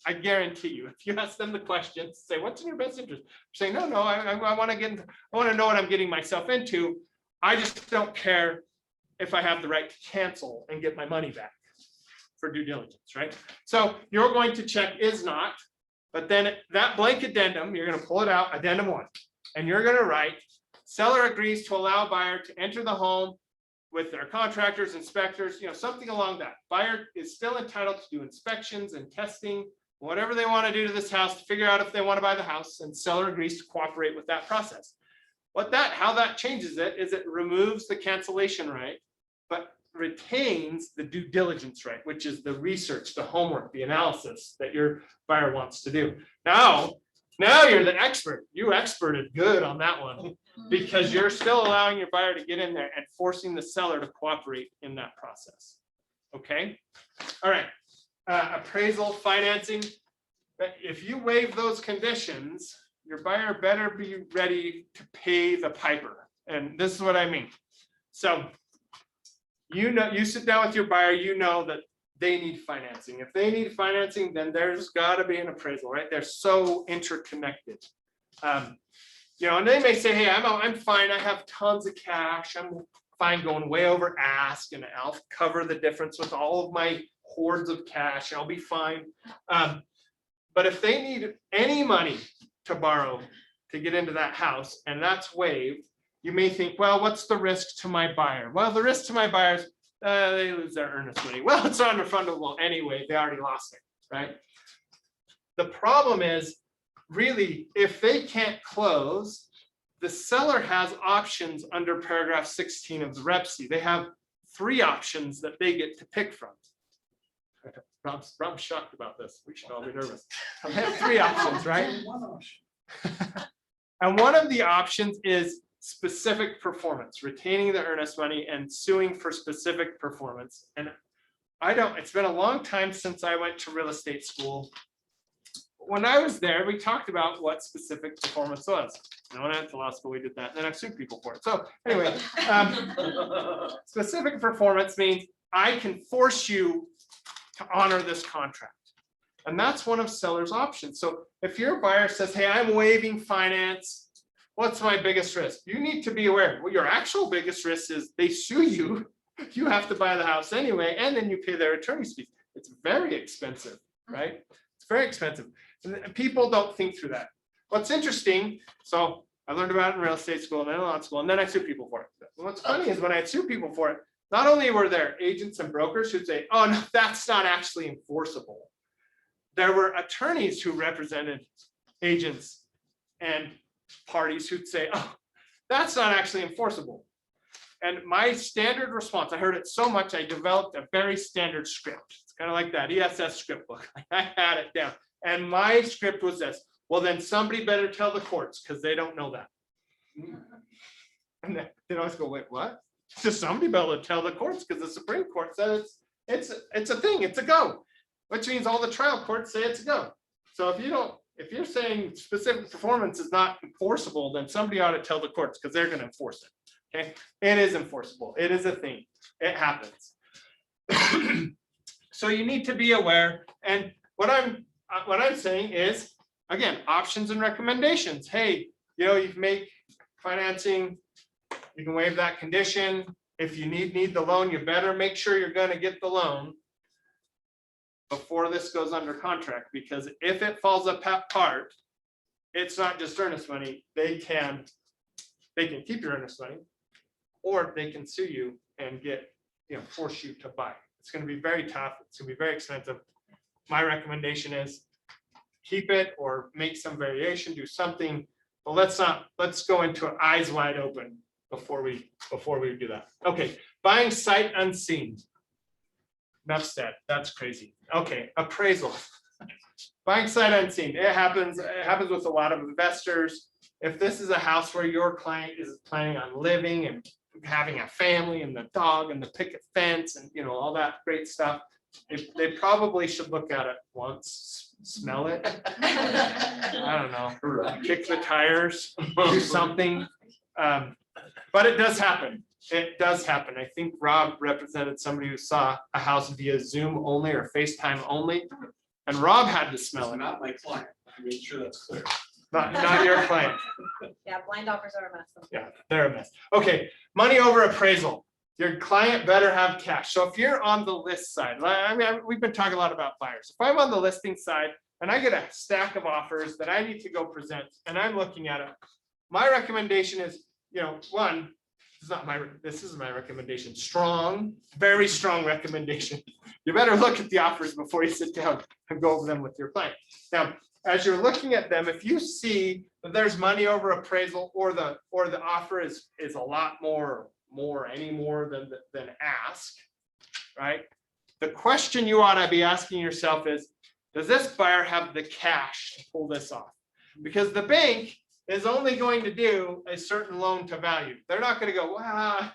I guarantee you, if you ask them the questions, say, what's in your best interest? Say, no, I want to know what I'm getting myself into. I just don't care if I have the right to cancel and get my money back for due diligence, right? So you're going to check is not, but then that blank addendum, you're going to pull it out, addendum 1, and you're going to write, seller agrees to allow buyer to enter the home with their contractors, inspectors, something along that. Buyer is still entitled to do inspections and testing, whatever they want to do to this house to figure out if they want to buy the house, and seller agrees to cooperate with that process. How that changes it is it removes the cancellation right, but retains the due diligence right, which is the research, the homework, the analysis that your buyer wants to do. Now you're the expert. You experted good on that one, because you're still allowing your buyer to get in there and forcing the seller to cooperate in that process. Okay. All right. Appraisal financing. If you waive those conditions, your buyer better be ready to pay the piper. And this is what I mean. So, you sit down with your buyer, that they need financing. If they need financing, then there's got to be an appraisal, right? They're so interconnected. And they may say, hey, I'm fine. I have tons of cash. I'm fine going way over ask, and I'll cover the difference with all of my hordes of cash. I'll be fine. But if they need any money to borrow to get into that house, and that's waived, you may think, well, what's the risk to my buyer? Well, the risk to my buyers, they lose their earnest money. Well, it's non-refundable anyway. They already lost it, right? The problem is, really, if they can't close, the seller has options under paragraph 16 of the REPC. They have 3 options that they get to pick from. Rob's shocked about this. We should all be nervous. They have 3 options, right? And one of the options is specific performance, retaining the earnest money and suing for specific performance. And it's been a long time since I went to real estate school. When I was there, we talked about what specific performance was. And when I went to law school, we did that. And then I've sued people for it. So anyway, specific performance means I can force you to honor this contract. And that's one of seller's options. So if your buyer says, hey, I'm waiving finance, what's my biggest risk? You need to be aware. Well, your actual biggest risk is they sue you. You have to buy the house anyway, and then you pay their attorney's fees. It's very expensive, right? It's very expensive. And people don't think through that. What's interesting, so I learned about it in real estate school and then law school, and then I sue people for it. And what's funny is when I sue people for it, not only were there agents and brokers who'd say, oh, no, that's not actually enforceable. There were attorneys who represented agents and parties who'd say, oh, that's not actually enforceable. And my standard response, I heard it so much, I developed a very standard script. It's kind of like that ESS script book. I had it down. And my script was this: well, then somebody better tell the courts because they don't know that. And they always go, wait, what? Just somebody better tell the courts because the Supreme Court says it's a thing, it's a go. Which means all the trial courts say it's a go. So if you're saying specific performance is not enforceable, then somebody ought to tell the courts because they're gonna enforce it. Okay, it is enforceable. It is a thing. It happens. So you need to be aware. And what I'm saying is, again, options and recommendations. Hey, you can make financing, you can waive that condition. If you need the loan, you better make sure you're gonna get the loan before this goes under contract, because if it falls apart, it's not just earnest money. They can keep your earnest money, or they can sue you and force you to buy. It's going to be very tough. It's going to be very expensive. My recommendation is keep it or make some variation, do something, but let's go into eyes wide open before we do that. Okay, buying sight unseen. Enough said. That's crazy. Okay, appraisal. Buying sight unseen. It happens with a lot of investors. If this is a house where your client is planning on living and having a family and the dog and the picket fence and all that great stuff, they probably should look at it once, smell it. I don't know, kick the tires, do something. But it does happen. It does happen. I think Rob represented somebody who saw a house via Zoom only or FaceTime only, and Rob had to smell it. Not my client. I made sure that's clear. Not your client. Yeah, blind offers are a mess. Yeah, they're a mess. Okay, money over appraisal. Your client better have cash. So if you're on the list side, we've been talking a lot about buyers. If I'm on the listing side and I get a stack of offers that I need to go present and I'm looking at it, my recommendation is, one, this is my recommendation. Strong, very strong recommendation. You better look at the offers before you sit down and go over them with your client. Now, as you're looking at them, if you see that there's money over appraisal or the offer is a lot more than ask, right? The question you ought to be asking yourself is, does this buyer have the cash to pull this off? Because the bank is only going to do a certain loan to value. They're not going to go, wow,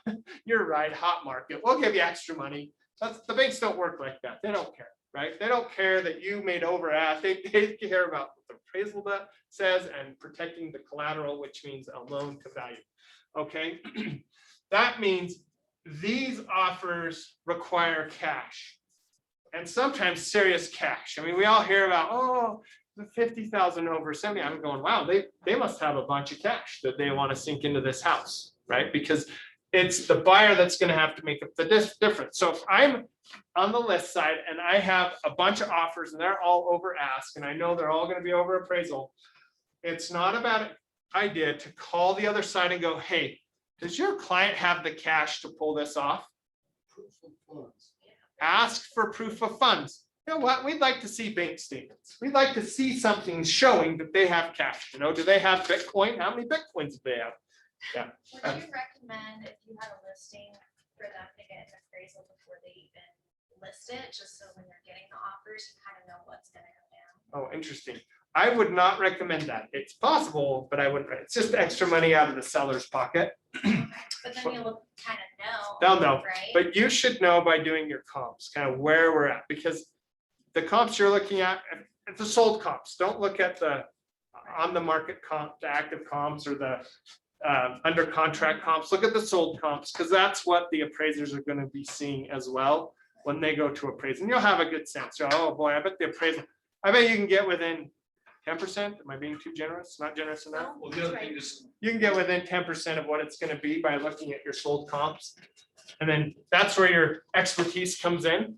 you're right, hot market, we'll give you extra money. The banks don't work like that. They don't care, right? They don't care that you made over ask. They care about what the appraisal says and protecting the collateral, which means a loan to value. Okay, that means these offers require cash, and sometimes serious cash. I mean, we all hear about, the 50,000 over 70. I'm going, wow, they must have a bunch of cash that they want to sink into this house, right? Because it's the buyer that's going to have to make up the difference. So if I'm on the list side and I have a bunch of offers and they're all over ask, and I know they're all going to be over appraisal, it's not a bad idea to call the other side and go, hey, does your client have the cash to pull this off? Proof of funds. Ask for proof of funds. You know what? We'd like to see bank statements. We'd like to see something showing that they have cash. Do they have Bitcoin? How many Bitcoins do they have? Yeah. Would you recommend, if you had a listing, for them to get an appraisal before they even list it, just so when you're getting the offers, you kind of know what's gonna go down? Oh, interesting. I would not recommend that. It's possible, but I wouldn't. It's just extra money out of the seller's pocket. But then you'll kind of know. They'll know, right? but you should know by doing your comps, kind of where we're at, because the comps you're looking at, the sold comps, don't look at the on the market comp, the active comps or the under contract comps. Look at the sold comps, because that's what the appraisers are going to be seeing as well when they go to appraise. And you'll have a good sense. Oh boy, I bet the appraisal, I bet you can get within 10%. Am I being too generous? Not generous enough? Well, the other thing is, You can get within 10% of what it's going to be by looking at your sold comps. And then that's where your expertise comes in.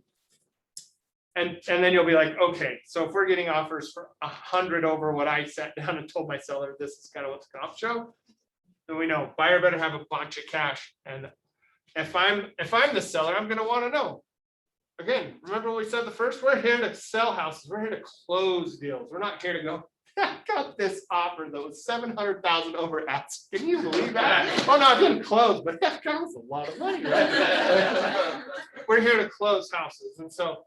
And then you'll be like, okay, so if we're getting offers for 100 over what I sat down and told my seller, this is kind of what the comps show, then we know buyer better have a bunch of cash. And if I'm the seller, I'm going to want to know. Again, remember what we said the first, we're here to sell houses. We're here to close deals. We're not here to go I got this offer that was 700,000 over ask. Can you believe that? Oh, no, it didn't close, but that was a lot of money, right? We're here to close houses, and so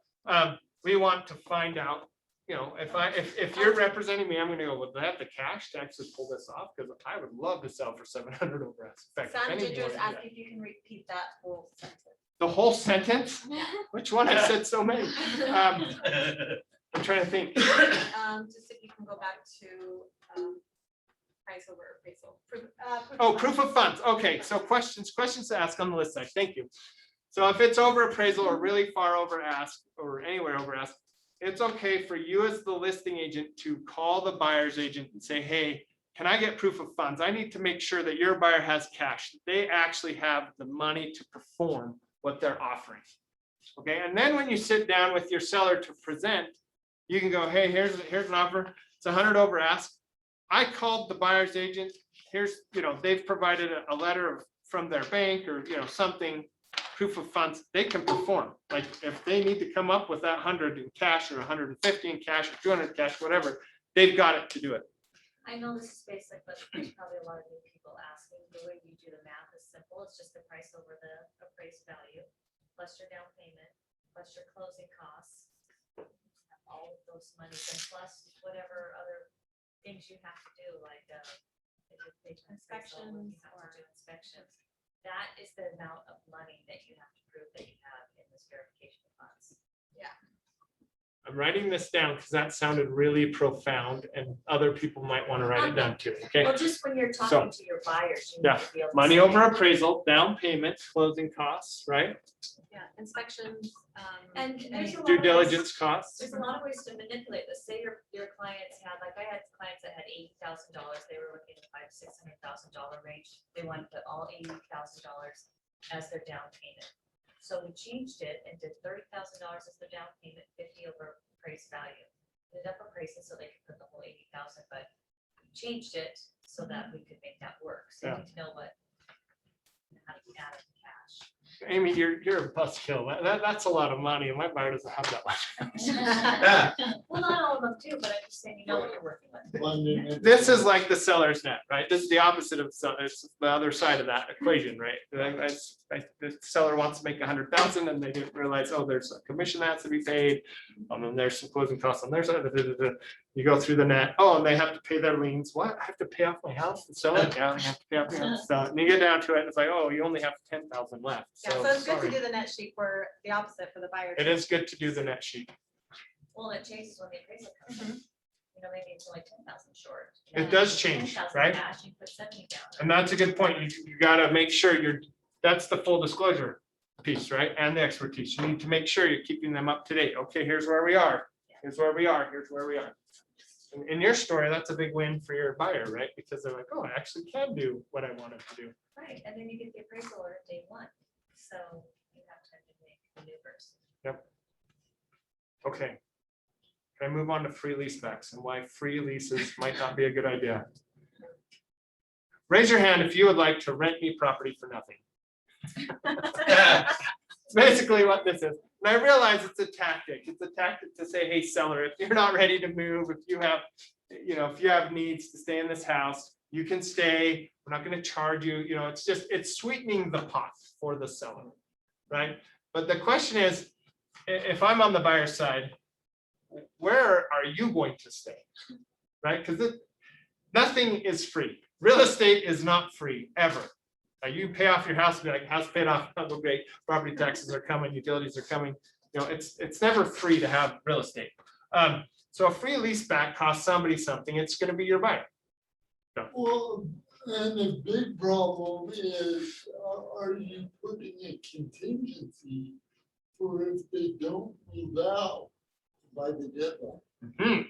we want to find out, if you're representing me, I'm gonna go, would they have the cash to actually pull this off? Because I would love to sell for 700 over ask. In fact, if Sam any Ginger is more, yeah. asking if you can repeat that whole sentence. The whole sentence? Which one? I said so many. I'm trying to think. Just if you can go back to price over appraisal. Oh, proof of funds. Okay, so questions to ask on the list side. Thank you. So if it's over appraisal or really far over ask or anywhere over ask, it's okay for you as the listing agent to call the buyer's agent and say, hey, can I get proof of funds? I need to make sure that your buyer has cash. They actually have the money to perform what they're offering. Okay, and then when you sit down with your seller to present, you can go, hey, here's an offer. It's 100 over ask. I called the buyer's agent. Here's, they've provided a letter from their bank or, something, proof of funds. They can perform. Like if they need to come up with that 100 in cash or 150 in cash or 200 cash, whatever, they've got it to do it. I know this is basic, but there's probably a lot of new people asking. The way you do the math is simple. It's just the price over the appraised value, plus your down payment, plus your closing costs. All of those monies and plus whatever other things you have to do, like inspections or inspections. That is the amount of money that you have to prove that you have in this verification of funds. I'm writing this down because that sounded really profound and other people might want to write it down too. Okay. Well, just when you're talking to your buyers, you Yeah, need to be able to money say- over appraisal, down payment, closing costs, right? Yeah, inspections. And there's a lot Due of ways- diligence costs. There's a lot of ways to manipulate this. Say your clients had, like I had clients that had $80,000. They were looking at $500,000 to $600,000 range. They wanted to put all $80,000 as their down payment. So we changed it and did $30,000 as their down payment, 50 over appraised value. Ended up appraising so they could put the whole 80,000, but we changed it so that we could make that work. So you need to know how to add it to cash. Amy, you're a buzzkill. That's a lot of money and my buyer doesn't have that much. Well, not all of them do, but I'm just saying, you know what you're working with. Funding. This is like the seller's net, right? This is the opposite of, it's the other side of that equation, right? The seller wants to make 100,000 and they didn't realize, oh, there's a commission that has to be paid. And then there's some closing costs on their side. You go through the net, oh, and they have to pay their liens. What? I have to pay off my house and sell it? Yeah, I have to pay off my house. And you get down to it, and it's like, oh, you only have 10,000 left. Yeah, so it's good to sorry. do the net sheet for the opposite for the buyer. It is good to do the net sheet. Well, it changes when the appraisal comes in. You know, maybe it's only 10,000 short. It does change, 10,000 right? cash, you put 70 down. And that's a good point. You gotta make sure that's the full disclosure piece, right? And the expertise. You need to make sure you're keeping them up to date. Okay, here's where we are. Here's where we are. Here's where we are. In your story, that's a big win for your buyer, right? Because they're like, oh, I actually can do what I wanted to do. Right, and then you get the appraisal order day one. So you have time to make maneuvers. Okay. Can I move on to free leasebacks and why free leases might not be a good idea? Raise your hand if you would like to rent me property for nothing. It's basically what this is. And I realize it's a tactic. It's a tactic to say, hey, seller, if you're not ready to move, if you have, if you have needs to stay in this house, you can stay. We're not going to charge you. It's sweetening the pot for the seller, right? But the question is, if I'm on the buyer side, where are you going to stay, right? Because nothing is free. Real estate is not free ever. You pay off your house, be like, house paid off, oh, great, property taxes are coming, utilities are coming. It's never free to have real estate. So a free lease back costs somebody something. It's going to be your buyer. Well, and the big problem is, are you putting a contingency for if they don't move out by the deadline?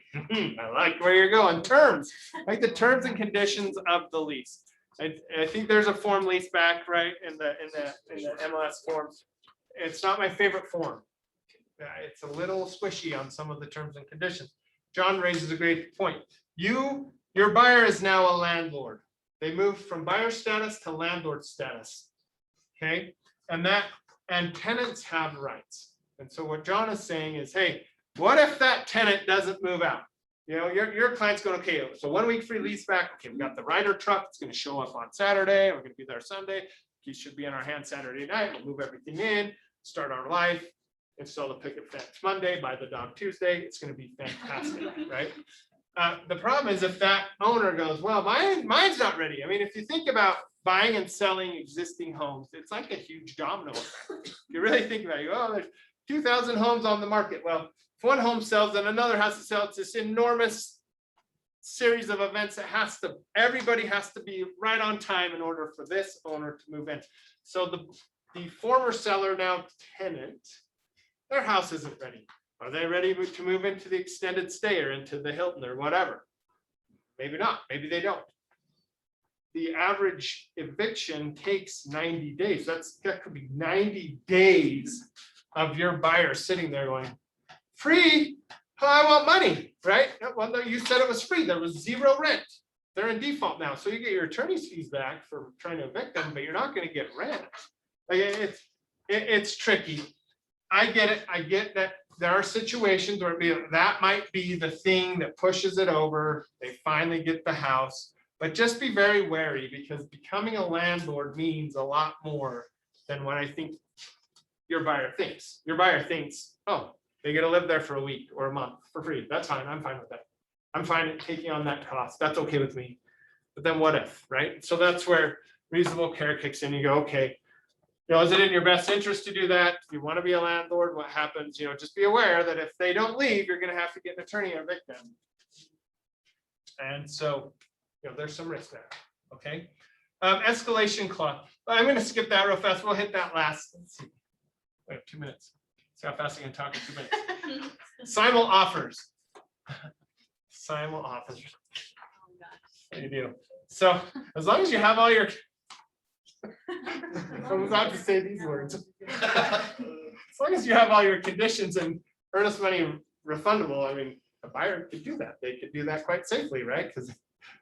I like where you're going. Terms, like the terms and conditions of the lease. I think there's a form lease back, right, in the MLS forms. It's not my favorite form. It's a little squishy on some of the terms and conditions. John raises a great point. Your buyer is now a landlord. They moved from buyer status to landlord status. Okay, and tenants have rights. And so what John is saying is, hey, what if that tenant doesn't move out? You know, your client's going, okay, so 1 week free lease back. Okay, we got the Ryder truck. It's gonna show up on Saturday. We're gonna be there Sunday. He should be in our hands Saturday night. We'll move everything in, start our life, install the picket fence Monday, buy the dog Tuesday. It's gonna be fantastic, right? The problem is if that owner goes, well, mine's not ready. I mean, if you think about buying and selling existing homes, it's like a huge domino effect. If you really think about it, you go, oh, there's 2,000 homes on the market. Well, if one home sells, then another has to sell. It's this enormous series of events that everybody has to be right on time in order for this owner to move in. So the former seller, now tenant, their house isn't ready. Are they ready to move into the extended stay or into the Hilton or whatever? Maybe not, maybe they don't. The average eviction takes 90 days. That could be 90 days of your buyer sitting there going, free, oh, I want money, right? Well, no, you said it was free. There was zero rent. They're in default now. So you get your attorney's fees back for trying to evict them, but you're not going to get rent. Like it's tricky. I get it. I get that there are situations where that might be the thing that pushes it over. They finally get the house, but just be very wary because becoming a landlord means a lot more than what I think your buyer thinks. Your buyer thinks, oh, they get to live there for a week or a month for free. That's fine. I'm fine with that. I'm fine at taking on that cost. That's okay with me. But then what if, right? So that's where reasonable care kicks in. You go, okay, you know, is it in your best interest to do that? If you want to be a landlord, what happens? You know, just be aware that if they don't leave, you're going to have to get an attorney and evict them. And so, you know, there's some risk there. Okay. Escalation clause. I'm going to skip that real fast. We'll hit that last. Let's see. We have 2 minutes. See how fast I can talk in 2 minutes. Simul offers. Simul offers. What do you do? So as long as you have all your I was about to say these words. As long as you have all your conditions and earnest money refundable, I mean, a buyer could do that. They could do that quite safely, right? Because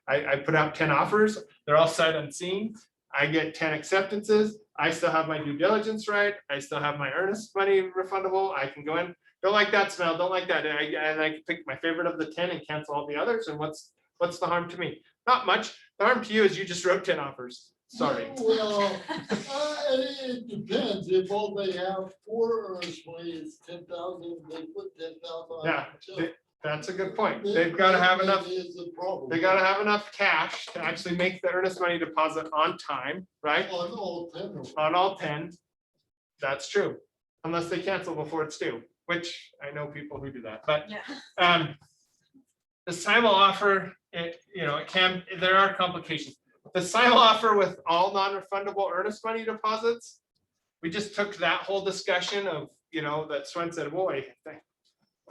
I put out 10 offers, they're all sight unseen. I get 10 acceptances. I still have my due diligence right. I still have my earnest money refundable. I can go in, don't like that smell, don't like that. And I can pick my favorite of the 10 and cancel all the others. And what's the harm to me? Not much. The harm to you is you just wrote 10 offers. Sorry. Well, it depends. If all they have for earnest money is 10,000, they put 10,000 on. Yeah, the check. That's a good point. They've got to have enough. That is a problem. They got to have enough cash to actually make the earnest money deposit on time, right? On all 10 of them. On all 10. That's true. Unless they cancel before it's due, which I know people who do that. But the simul offer, it there are complications. The simul offer with all non-refundable earnest money deposits, we just took that whole discussion of, that Swen said, boy,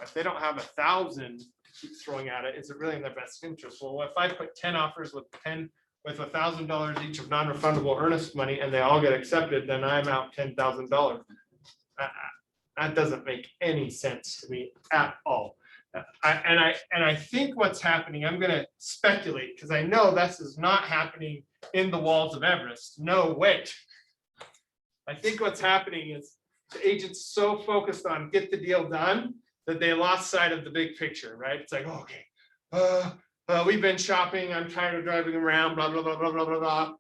if they don't have 1,000 to keep throwing at it, is it really in their best interest? Well, if I put 10 offers with $1,000 each of non-refundable earnest money and they all get accepted, then I'm out $10,000. That doesn't make any sense to me at all. I think what's happening, I'm going to speculate because I know this is not happening in the walls of Everest. No way. I think what's happening is the agent's so focused on get the deal done that they lost sight of the big picture, right? It's like, okay, we've been shopping. I'm tired of driving around, blah, blah, blah, blah, blah, blah, blah.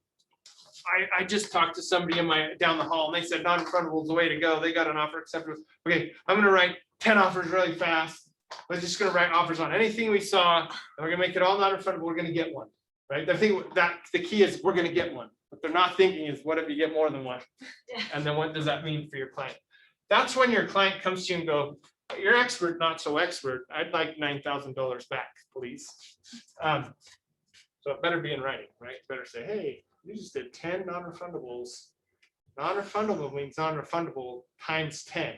I just talked to somebody down the hall and they said non-refundable is the way to go. They got an offer accepted. Okay, I'm going to write 10 offers really fast. We're just going to write offers on anything we saw and we're going to make it all non-refundable. We're going to get one, right? The thing that the key is we're going to get one. What they're not thinking is what if you get more than one? And then what does that mean for your client? That's when your client comes to you and go, you're expert, not so expert. I'd like $9,000 back, please. So it better be in writing, right? Better say, hey, you just did 10 non-refundables. Non-refundable means non-refundable times 10.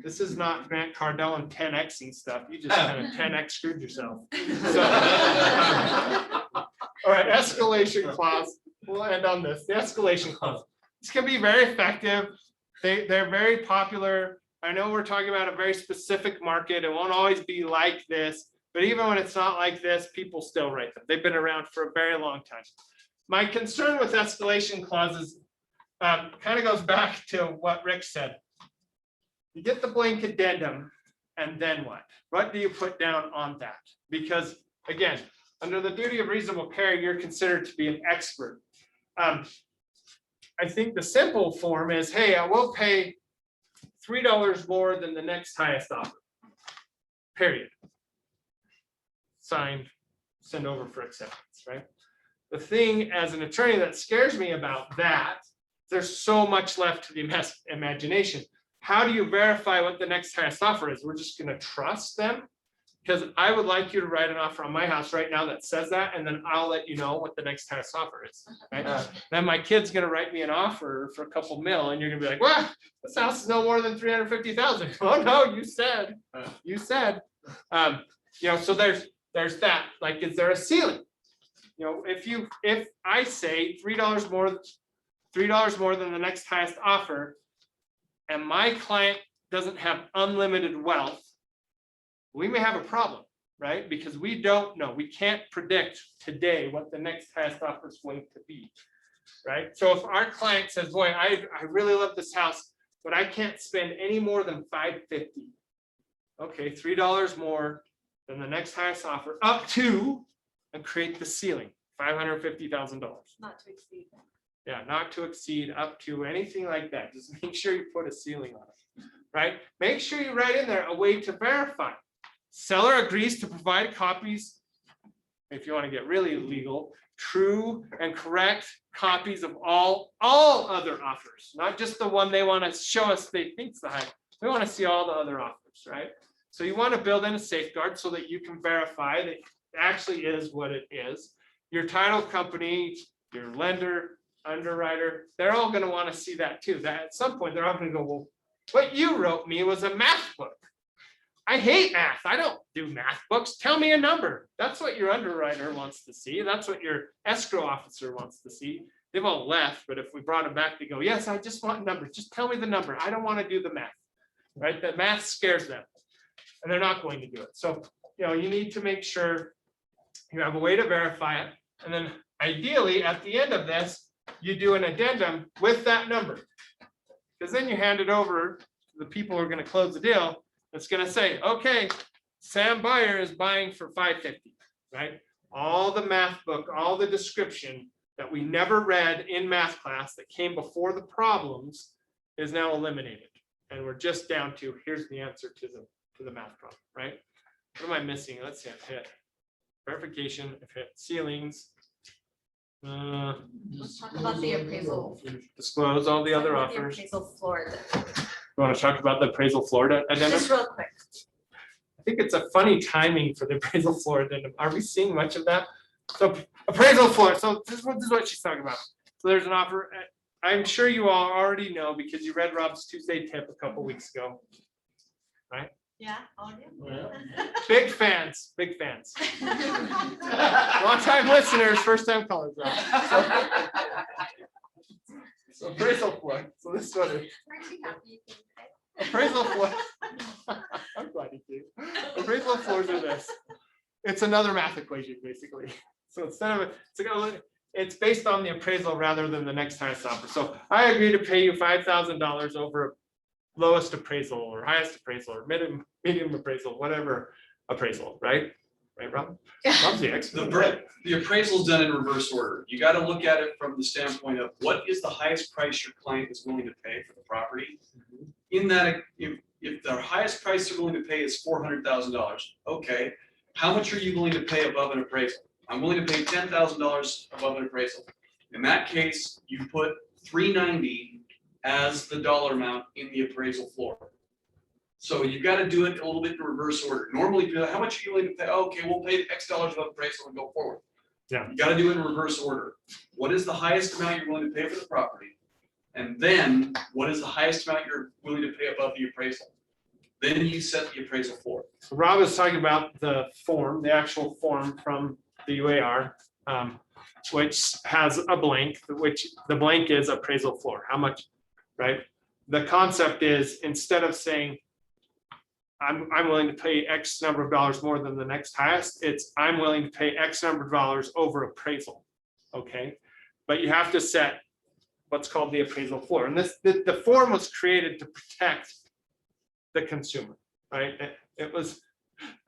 This is not Grant Cardone and 10xing stuff. You just kind of 10x screwed yourself. So, all right, escalation clause. We'll end on this. The escalation clause. This can be very effective. They're very popular. I know we're talking about a very specific market. It won't always be like this, but even when it's not like this, people still write them. They've been around for a very long time. My concern with escalation clauses kind of goes back to what Rick said. You get the blank addendum, and then what? What do you put down on that? Because again, under the duty of reasonable care, you're considered to be an expert. I think the simple form is, hey, I will pay $3 more than the next highest offer. Period. Signed, send over for acceptance, right? The thing as an attorney that scares me about that, there's so much left to the imagination. How do you verify what the next highest offer is? We're just gonna trust them? Because I would like you to write an offer on my house right now that says that, and then I'll let you know what the next highest offer is. Right? Then my kid's gonna write me an offer for a couple mil, and you're gonna be like, well, this house is no more than 350,000. Oh, no, you said. So there's that. Like, is there a ceiling? If I say $3 more than the next highest offer, and my client doesn't have unlimited wealth, we may have a problem, right? Because we don't know, we can't predict today what the next highest offer is going to be, right? So if our client says, boy, I really love this house, but I can't spend any more than $550. Okay, $3 more than the next highest offer, up to, and create the ceiling, $550,000. Not to exceed. Yeah, not to exceed, up to, anything like that. Just make sure you put a ceiling on it, right? Make sure you write in there a way to verify. Seller agrees to provide copies, if you want to get really legal, true and correct copies of all other offers, not just the one they want to show us they think's the high. We want to see all the other offers, right? So you want to build in a safeguard so that you can verify that it actually is what it is. Your title company, your lender, underwriter, they're all going to want to see that too. That at some point they're all going to go, well, what you wrote me was a math book. I hate math. I don't do math books. Tell me a number. That's what your underwriter wants to see. That's what your escrow officer wants to see. They've all left, but if we brought them back, they go, yes, I just want numbers. Just tell me the number. I don't want to do the math, right? The math scares them and they're not going to do it. So, you need to make sure you have a way to verify it. And then ideally at the end of this, you do an addendum with that number. Because then you hand it over to the people who are going to close the deal. It's going to say, okay, Sam Buyer is buying for $550, right? All the math book, all the description that we never read in math class that came before the problems is now eliminated. And we're just down to, here's the answer to the math problem, right? What am I missing? Let's see, I've hit verification, I've hit ceilings. Let's talk about the appraisal. Disclose all the other The offers. appraisal floor. You want to talk about the appraisal floor addendum? Just real quick. I think it's a funny timing for the appraisal floor addendum. Are we seeing much of that? So appraisal floor, so this is what she's talking about. So there's an offer. I'm sure you all already know because you read Rob's Tuesday tip a couple weeks ago. Yeah, all of you. Big fans, big fans. Long time listeners, first time callers. So appraisal floor. So this is what it is. Aren't you happy you came today? Appraisal floor. I'm glad you do. Appraisal floors are this. It's another math equation, basically. So instead of it's based on the appraisal rather than the next highest offer. So I agree to pay you $5,000 over lowest appraisal or highest appraisal or medium appraisal, whatever appraisal, right? Right, Rob? Rob's the expert. The appraisal is done in reverse order. You got to look at it from the standpoint of what is the highest price your client is willing to pay for the property. In that, if the highest price they're willing to pay is $400,000, okay, how much are you willing to pay above an appraisal? I'm willing to pay $10,000 above an appraisal. In that case, you put $390 as the dollar amount in the appraisal floor. So you've got to do it a little bit in reverse order. Normally, people, how much are you willing to pay? Okay, we'll pay X dollars above appraisal and go forward. Yeah. You got to do it in reverse order. What is the highest amount you're willing to pay for the property? And then what is the highest amount you're willing to pay above the appraisal? Then you set the appraisal floor. So Rob is talking about the form, the actual form from the UAR, which has a blank, which the blank is appraisal floor. How much, right? The concept is instead of saying, I'm willing to pay X number of dollars more than the next highest, it's I'm willing to pay X number of dollars over appraisal, okay? But you have to set what's called the appraisal floor. And the form was created to protect the consumer, right? It was,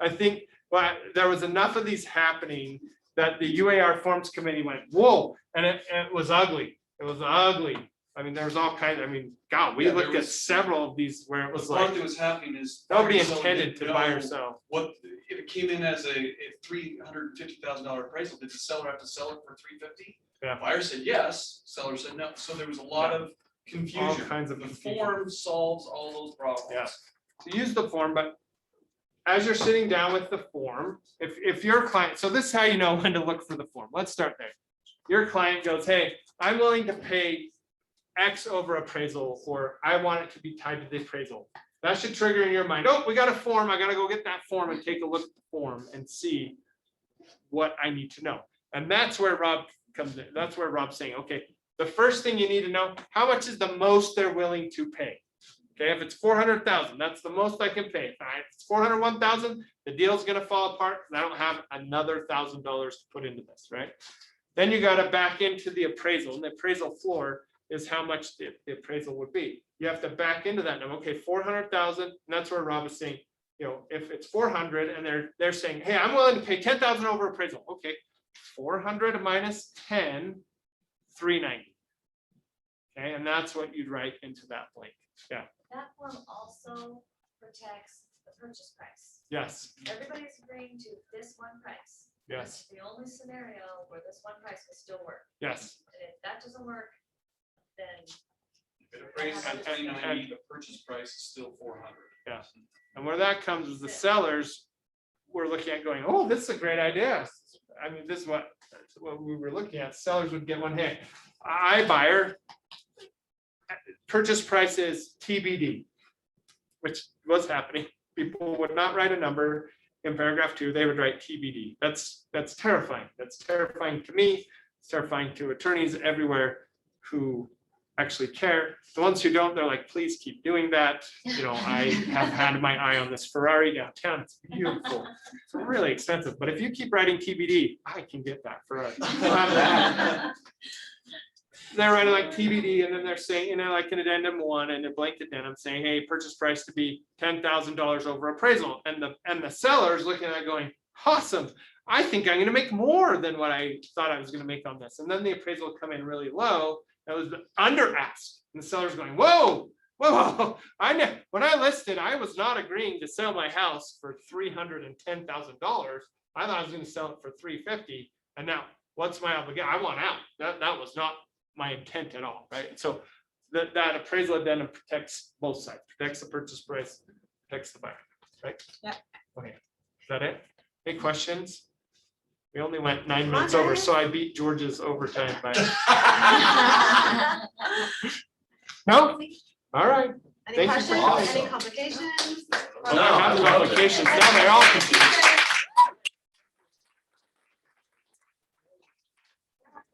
I think, But there was enough of these happening that the UAR Forms Committee went, whoa, and it was ugly. It was ugly. I mean, there was all kinds, I mean, God, we Yeah, there looked at was- several of these where it The was part like, that was happening is. nobody buyer seller intended didn't to buy or know sell. What, if it came in as a $350,000 appraisal, did the seller have to sell it for $350,000? Yeah. Buyer said yes, seller said no, so there was a lot of All confusion. kinds of The confusion. form solves all those problems. Yeah. To use the form, but as you're sitting down with the form, if your client, so this is how you know when to look for the form. Let's start there. Your client goes, hey, I'm willing to pay X over appraisal, or I want it to be tied to the appraisal. That should trigger in your mind, oh, we got a form, I gotta go get that form and take a look at the form and see what I need to know. And that's where Rob comes in. That's where Rob's saying, okay, the first thing you need to know, how much is the most they're willing to pay? Okay, if it's 400,000, that's the most I can pay. If it's 401,000, the deal's gonna fall apart, and I don't have another $1,000 to put into this, right? Then you gotta back into the appraisal, and the appraisal floor is how much the appraisal would be. You have to back into that number. Okay, 400,000, and that's where Rob is saying, you know, if it's 400 and they're saying, hey, I'm willing to pay 10,000 over appraisal. Okay, 400 minus 10, 390. Okay, and that's what you'd write into that blank. Yeah. That form also protects the purchase price. Yes. Everybody's agreeing to this one price. Yes. That's the only scenario where this one price will still work. Yes. And if that doesn't work, then If it appraised at 390, the purchase price is still 400. Yeah. And where that comes is the sellers were looking at going, oh, this is a great idea. I mean, this is what we were looking at. Sellers would get one hit. iBuyer, purchase price is TBD, which was happening. People would not write a number in paragraph 2, they would write TBD. That's terrifying. That's terrifying to me. It's terrifying to attorneys everywhere who actually care. The ones who don't, they're like, please keep doing that. You know, I have had my eye on this Ferrari downtown. It's beautiful. It's really expensive, but if you keep writing TBD, I can get that Ferrari. They're writing like TBD, and then they're saying, you know, like an addendum 1 and a blank addendum saying, hey, purchase price to be $10,000 over appraisal. And the seller's looking at it going, awesome. I think I'm going to make more than what I thought I was going to make on this. And then the appraisal will come in really low. That was under asked. And the seller's going, whoa, whoa. When I listed, I was not agreeing to sell my house for $310,000. I thought I was going to sell it for $350,000. And now what's my obligation? I want out. That was not my intent at all, right? So that appraisal addendum protects both sides, protects the purchase price, protects the buyer, right? Yeah. Okay, is that it? Any questions? We only went 9 minutes over, so I beat George's overtime by. No? All right. Any Thank you for questions, coming. any complications? Well, I have the applications, now they're all confused.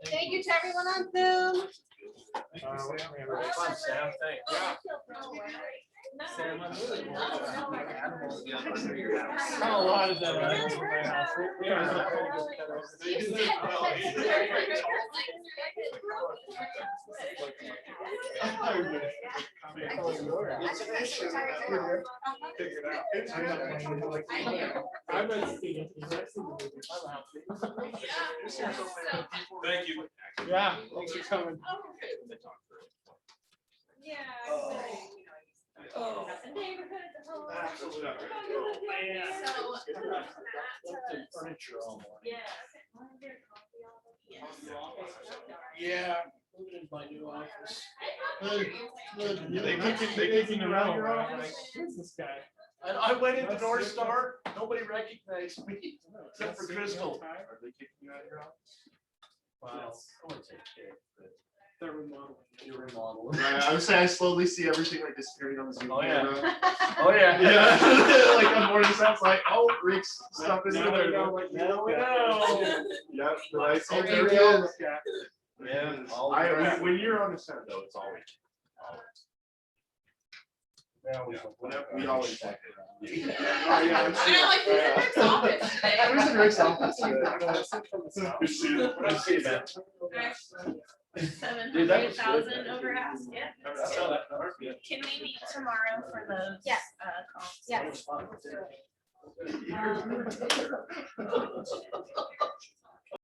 Thank you to everyone on Zoom. Fun, Sam, thanks. Yeah. Sam, I'm really worried about how many animals get under your house. How a lot of them are in my house. We are not very good at It's an issue. Figure it out. I've been seeing it. I've seen the movie. I'm happy. Thank you. Yeah, thanks for coming. Yeah. Oh. Absolutely. Left the furniture all morning. Yeah. Moving in my new office. They kicking around your office. Who's this guy? And I went into North Star, nobody recognized me, except for Crystal. Are they kicking you out of your office? Wow. I want to take care of it. They're remodeling. You're remodeling. Right, I would say I slowly see everything like disappearing on the Zoom Oh, yeah. camera. Oh, yeah. Yeah, like on morning sounds like, oh, Rick's stuff is in Now we there. know what you Now we look at. know. Yep, the lights, oh, Okay, there he Bill. is. Yeah. all I, right. when you're on the set though, it's always. Yeah, We always check it. And I'm like, who's in Rick's office today? I was in Rick's office. Dude, that was 7,000 over ask, yeah. I saw that number. Yeah. Can we meet tomorrow for those? Yes. Calls? Yes. That was fun.